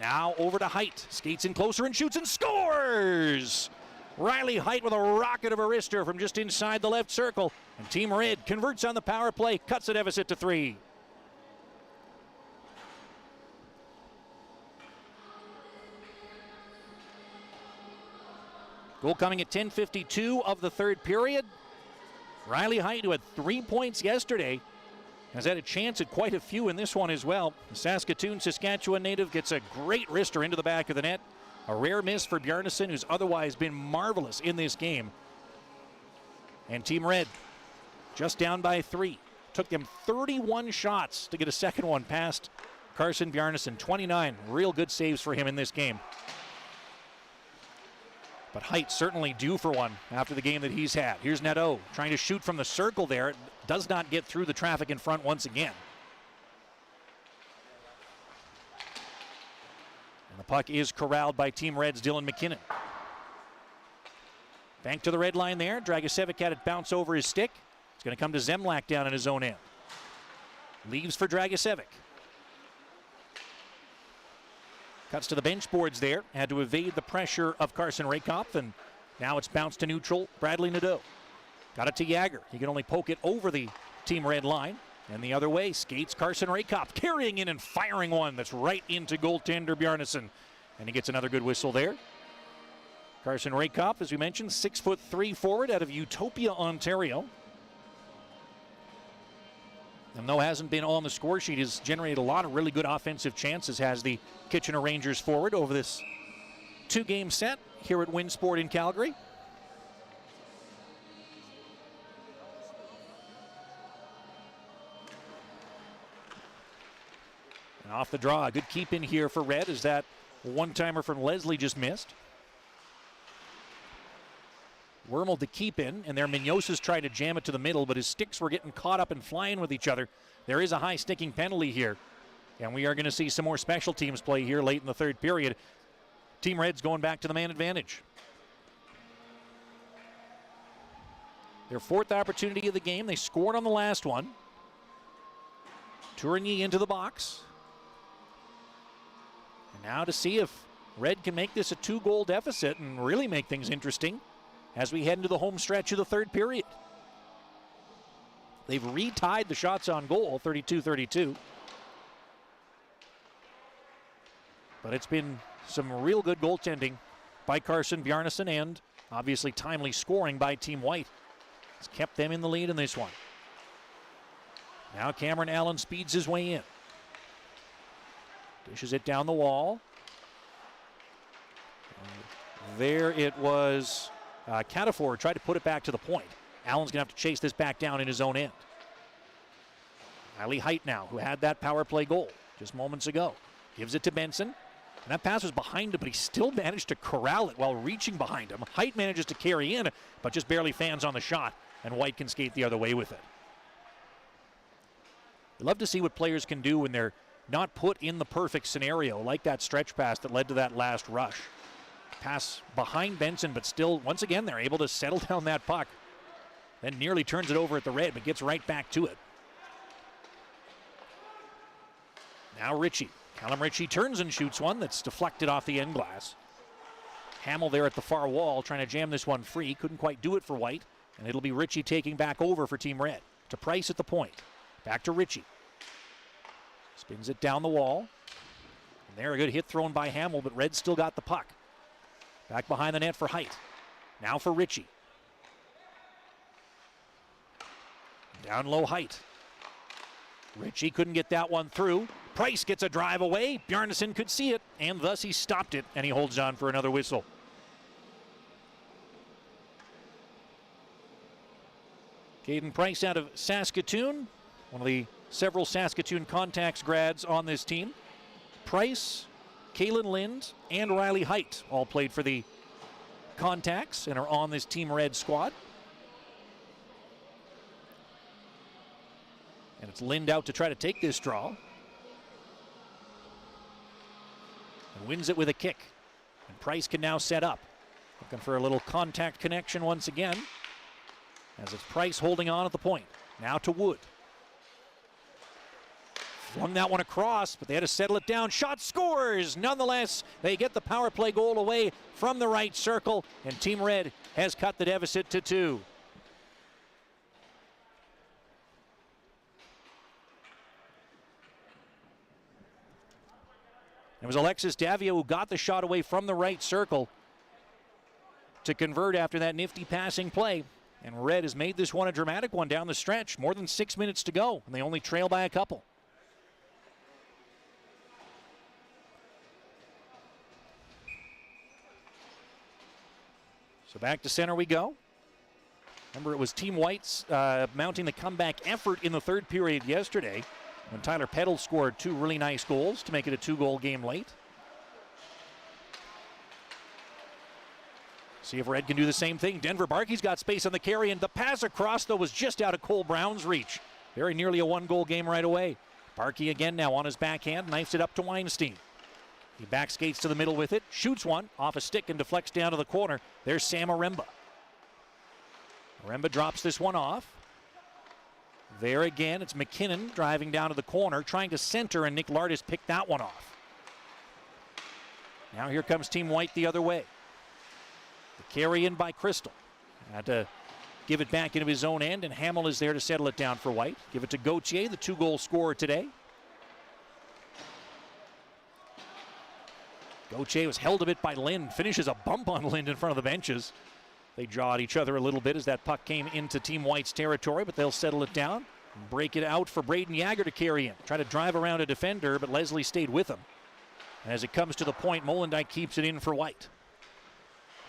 Now over to Height. Skates in closer and shoots and scores! Riley Height with a rocket of a wrister from just inside the left circle. And Team Red converts on the power play. Cuts the deficit to 3. Goal coming at 10:52 of the third period. Riley Height, who had 3 points yesterday, has had a chance at quite a few in this one as well. The Saskatoon, Saskatchewan native gets a great wrister into the back of the net. A rare miss for Bjarnason, who's otherwise been marvelous in this game. And Team Red just down by 3. Took them 31 shots to get a second one past Carson Bjarnason. 29 real good saves for him in this game. But Height certainly due for one after the game that he's had. Here's Nadeau trying to shoot from the circle there. It does not get through the traffic in front once again. And the puck is corralled by Team Red's Dylan McKinnon. Bank to the red line there. Dragicevic had it bounce over his stick. It's going to come to Zemlak down in his own end. Leaves for Dragicevic. Cuts to the bench boards there. Had to evade the pressure of Carson Rakoff, and now it's bounced to neutral. Bradley Nadeau. Got it to Jagger. He can only poke it over the Team Red line. And the other way skates Carson Rakoff, carrying in and firing one that's right into goaltender Bjarnason. And he gets another good whistle there. Carson Rakoff, as we mentioned, 6'3" forward out of Utopia, Ontario. And though hasn't been on the score sheet, has generated a lot of really good offensive chances, has the Kitchener Rangers forward over this 2-game set here at Winsport in Calgary. And off the draw, a good keep in here for Red as that one-timer from Leslie just missed. Wormel to keep in, and there Mignoses tried to jam it to the middle, but his sticks were getting caught up and flying with each other. There is a high sticking penalty here, and we are going to see some more special teams play here late in the third period. Team Red's going back to the man advantage. Their 4th opportunity of the game. They scored on the last one. Tourigny into the box. And now to see if Red can make this a 2-goal deficit and really make things interesting as we head into the home stretch of the third period. They've retied the shots on goal, 32-32. But it's been some real good goaltending by Carson Bjarnason and obviously timely scoring by Team White. It's kept them in the lead in this one. Now Cameron Allen speeds his way in. Dishes it down the wall. And there it was. Catafor tried to put it back to the point. Allen's going to have to chase this back down in his own end. Riley Height now, who had that power play goal just moments ago. Gives it to Benson. And that pass was behind him, but he still managed to corral it while reaching behind him. Height manages to carry in, but just barely fans on the shot, and White can skate the other way with it. You love to see what players can do when they're not put in the perfect scenario, like that stretch pass that led to that last rush. Pass behind Benson, but still, once again, they're able to settle down that puck. Then nearly turns it over at the red, but gets right back to it. Now Ritchie. Callum Ritchie turns and shoots one that's deflected off the end glass. Hamill there at the far wall trying to jam this one free. Couldn't quite do it for White. And it'll be Ritchie taking back over for Team Red. To Price at the point. Back to Ritchie. Spins it down the wall. And there a good hit thrown by Hamill, but Red still got the puck. Back behind the net for Height. Now for Ritchie. Down low Height. Ritchie couldn't get that one through. Price gets a drive away. Bjarnason could see it, and thus he stopped it, and he holds on for another whistle. Caden Price out of Saskatoon, one of the several Saskatoon Contacts grads on this team. Price, Kalen Lind, and Riley Height all played for the Contacts and are on this Team Red squad. And it's Lind out to try to take this draw. And wins it with a kick. And Price can now set up. Looking for a little contact connection once again. As it's Price holding on at the point. Now to Wood. Flung that one across, but they had to settle it down. Shot scores! Nonetheless, they get the power play goal away from the right circle, and Team Red has cut the deficit to 2. It was Alexis Davia who got the shot away from the right circle. to convert after that nifty passing play. And Red has made this one a dramatic one down the stretch. More than 6 minutes to go, and they only trail by a couple. So back to center we go. Remember, it was Team White's mounting the comeback effort in the third period yesterday when Tyler Peddle scored 2 really nice goals to make it a 2-goal game late. See if Red can do the same thing. Denver Barkey's got space on the carry, and the pass across, though, was just out of Cole Brown's reach. Very nearly a 1-goal game right away. Barkey again now on his backhand, knifes it up to Weinstein. He back skates to the middle with it, shoots one off a stick and deflects down to the corner. There's Sam Aremba. Aremba drops this one off. There again, it's McKinnon driving down to the corner, trying to center, and Nick Lardis picked that one off. Now here comes Team White the other way. The carry in by Crystal. Had to give it back into his own end, and Hamill is there to settle it down for White. Give it to Gauthier, the 2-goal scorer today. Gauthier was held a bit by Lind, finishes a bump on Lind in front of the benches. They jawed each other a little bit as that puck came into Team White's territory, but they'll settle it down. Break it out for Braden Yager to carry in. Try to drive around a defender, but Leslie stayed with him. As it comes to the point, Molendyk keeps it in for White.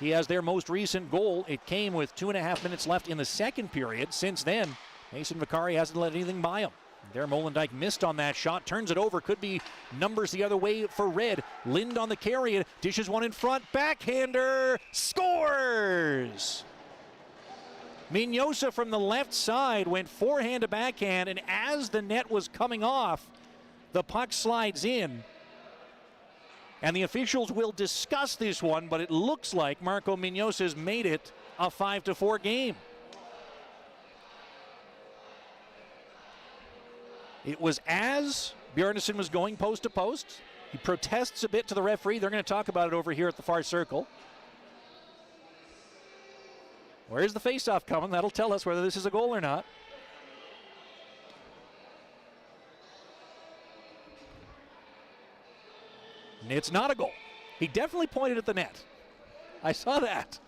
He has their most recent goal. It came with 2.5 minutes left in the second period. Since then, Mason Vicari hasn't let anything by him. There, Molendyk missed on that shot, turns it over, could be numbers the other way for Red. Lind on the carry, dishes one in front, backhander, scores! Mignosa from the left side went forehand to backhand, and as the net was coming off, the puck slides in. And the officials will discuss this one, but it looks like Marco Mignosa's made it a 5-4 game. It was as Bjornsson was going post to post. He protests a bit to the referee. They're going to talk about it over here at the far circle. Where's the faceoff coming? That'll tell us whether this is a goal or not. It's not a goal. He definitely pointed at the net. I saw that.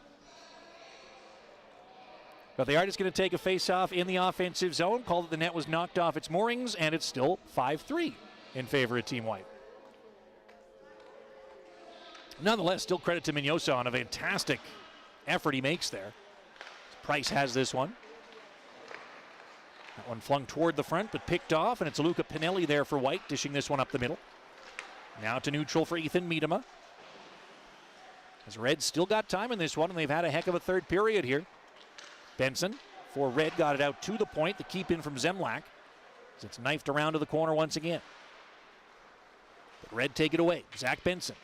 But they are just going to take a face-off in the offensive zone. Called that the net was knocked off its moorings, and it's still 5-3 in favor of Team White. Nonetheless, still credit to Mignosa on a fantastic effort he makes there. Price has this one. That one flung toward the front, but picked off, and it's Luca Pinelli there for White, dishing this one up the middle. Now to neutral for Ethan Miedema. As Red still got time in this one, and they've had a heck of a third period here. Benson for Red got it out to the point. The keep in from Zemlak. As it's knifed around to the corner once again. But Red take it away. Zach Benson.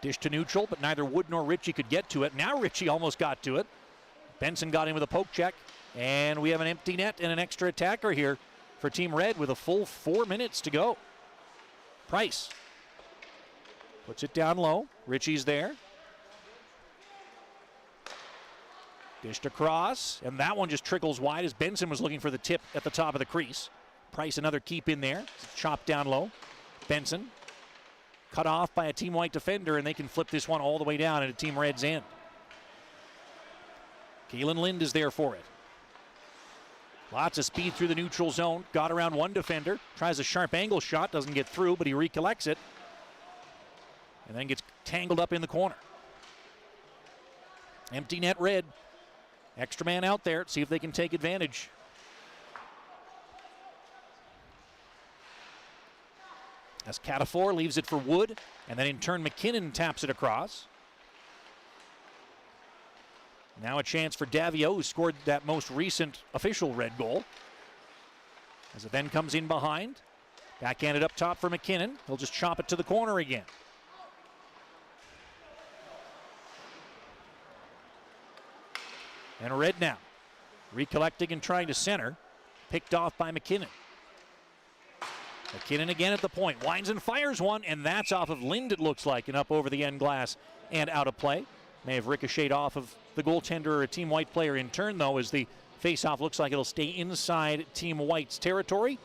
Dish to neutral, but neither Wood nor Ritchie could get to it. Now Ritchie almost got to it. Benson got in with a poke check. And we have an empty net and an extra attacker here for Team Red with a full 4 minutes to go. Price puts it down low. Ritchie's there. Dished across, and that one just trickles wide as Benson was looking for the tip at the top of the crease. Price another keep in there. It's chopped down low. Benson cut off by a Team White defender, and they can flip this one all the way down into Team Red's end. Keelan Lind is there for it. Lots of speed through the neutral zone. Got around one defender. Tries a sharp angle shot. Doesn't get through, but he recollects it. And then gets tangled up in the corner. Empty net Red. Extra man out there. See if they can take advantage. As Catafor leaves it for Wood. And then in turn McKinnon taps it across. Now a chance for Davio, who scored that most recent official Red goal. As it then comes in behind. Backhanded up top for McKinnon. He'll just chop it to the corner again. And Red now. Recollecting and trying to center. Picked off by McKinnon. McKinnon again at the point. Winds and fires one, and that's off of Lind, it looks like, and up over the end glass and out of play. May have ricocheted off of the goaltender or a Team White player in turn, though, as the faceoff looks like it'll stay inside Team White's territory.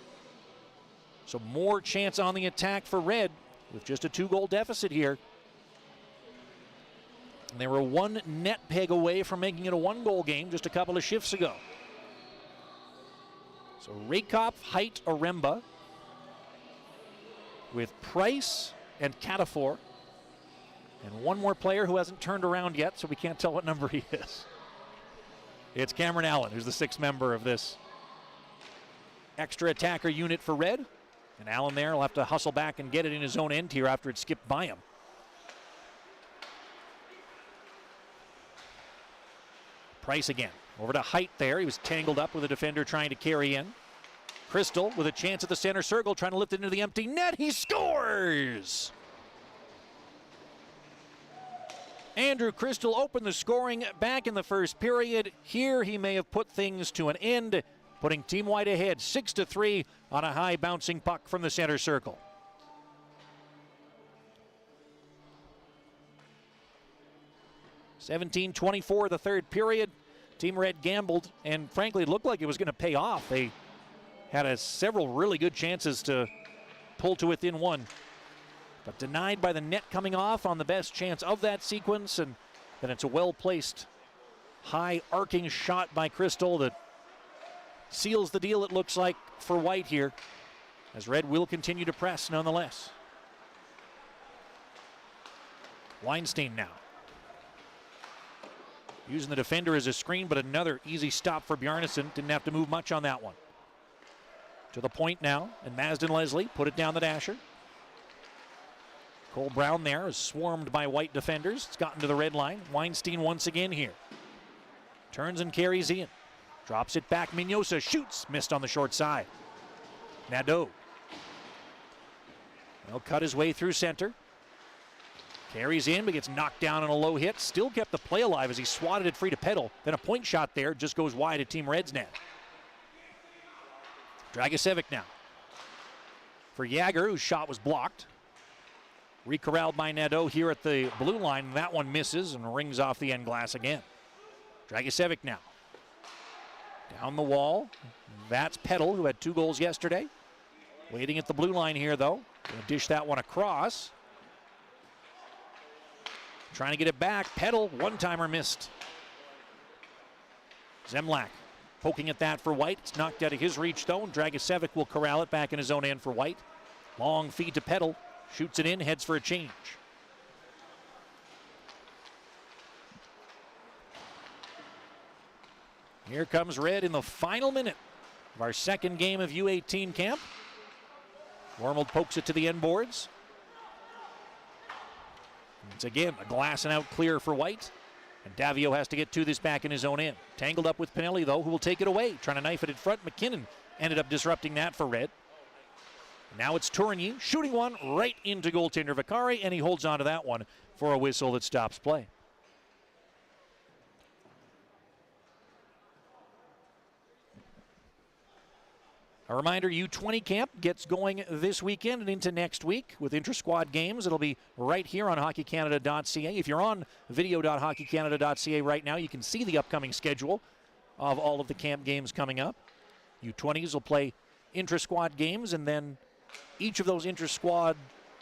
So more chance on the attack for Red with just a 2-goal deficit here. And they were one net peg away from making it a one-goal game just a couple of shifts ago. So Raykop, Height, Aremba with Price and Catafor. And one more player who hasn't turned around yet, so we can't tell what number he is. It's Cameron Allen, who's the sixth member of this extra attacker unit for Red. And Allen there will have to hustle back and get it in his own end here after it skipped by him. Price again. Over to Height there. He was tangled up with a defender trying to carry in. Crystal with a chance at the center circle, trying to lift it into the empty net. He scores! Andrew Crystal opened the scoring back in the first period. Here he may have put things to an end, putting Team White ahead 6-3 on a high bouncing puck from the center circle. (17:24) the third period. Team Red gambled, and frankly, it looked like it was going to pay off. They had several really good chances to pull to within one, but denied by the net coming off on the best chance of that sequence, and then it's a well-placed, high arcing shot by Crystal that seals the deal, it looks like, for White here, as Red will continue to press nonetheless. Weinstein now. Using the defender as a screen, but another easy stop for Bjarnason. Didn't have to move much on that one. To the point now, and Mazden Leslie put it down the dasher. Cole Brown there is swarmed by White defenders. It's gotten to the red line. Weinstein once again here. Turns and carries in. Drops it back. Mignosa shoots. Missed on the short side. Nadeau. He'll cut his way through center. Carries in, but gets knocked down on a low hit. Still kept the play alive as he swatted it free to Peddle. Then a point shot there. Just goes wide at Team Red's net. Dragicevic now. For Jagger, whose shot was blocked. Recorralled by Nadeau here at the blue line. That one misses and rings off the end glass again. Dragicevic now. Down the wall. That's Peddle, who had 2 goals yesterday. Waiting at the blue line here, though. Gonna dish that one across. Trying to get it back. Peddle, one-timer missed. Zemlak poking at that for White. It's knocked out of his reach, though. Dragicevic will corral it back in his own end for White. Long feed to Peddle. Shoots it in, heads for a change. Here comes Red in the final minute of our second game of U18 camp. Wormold pokes it to the end boards. It's again a glass and out clear for White. And Davio has to get to this back in his own end. Tangled up with Pinelli, though, who will take it away. Trying to knife it in front. McKinnon ended up disrupting that for Red. Now it's Tourigny shooting one right into goaltender Vicari, and he holds on to that one for a whistle that stops play. A reminder, U20 camp gets going this weekend and into next week with intra-squad games. It'll be right here on hockeycanada.ca. If you're on video.hockeycanada.ca right now, you can see the upcoming schedule of all of the camp games coming up. U20s will play intra-squad games, and then each of those intra-squad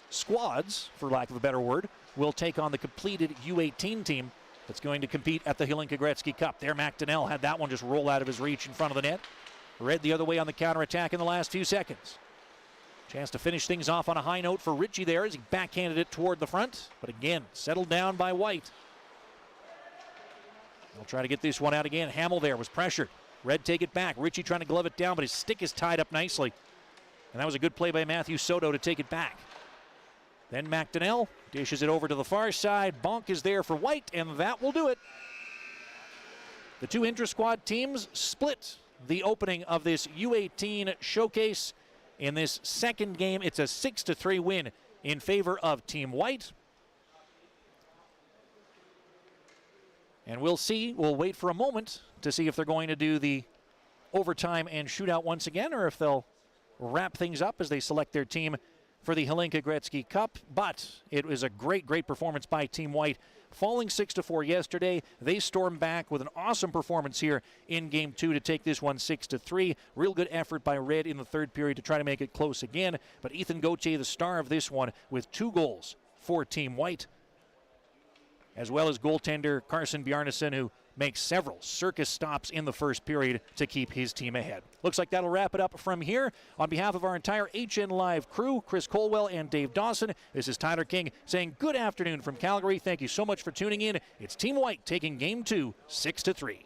squads, for lack of a better word, will take on the completed U18 team that's going to compete at the Hlinka Gretzky Cup. There, McDonnell had that one just roll out of his reach in front of the net. Red the other way on the counterattack in the last few seconds. Chance to finish things off on a high note for Ritchie there as he backhanded it toward the front. But again, settled down by White. They'll try to get this one out again. Hamill there was pressured. Red take it back. Ritchie trying to glove it down, but his stick is tied up nicely. And that was a good play by Matthew Soto to take it back. Then McDonnell dishes it over to the far side. Bonk is there for White, and that will do it. The two intra-squad teams split the opening of this U18 showcase. In this second game, it's a 6-3 win in favor of Team White. And we'll see, we'll wait for a moment to see if they're going to do the overtime and shootout once again, or if they'll wrap things up as they select their team for the Hlinka Gretzky Cup. But it was a great, great performance by Team White. Falling 6-4 yesterday, they stormed back with an awesome performance here in Game 2 to take this one 6-3. Real good effort by Red in the third period to try to make it close again. But Ethan Gauthier, the star of this one, with 2 goals for Team White. as well as goaltender Carson Bjarnason, who makes several circus stops in the first period to keep his team ahead. Looks like that'll wrap it up from here. On behalf of our entire HN Live crew, Chris Colwell and Dave Dawson, this is Tyler King saying good afternoon from Calgary. Thank you so much for tuning in. It's Team White taking Game 2, 6-3.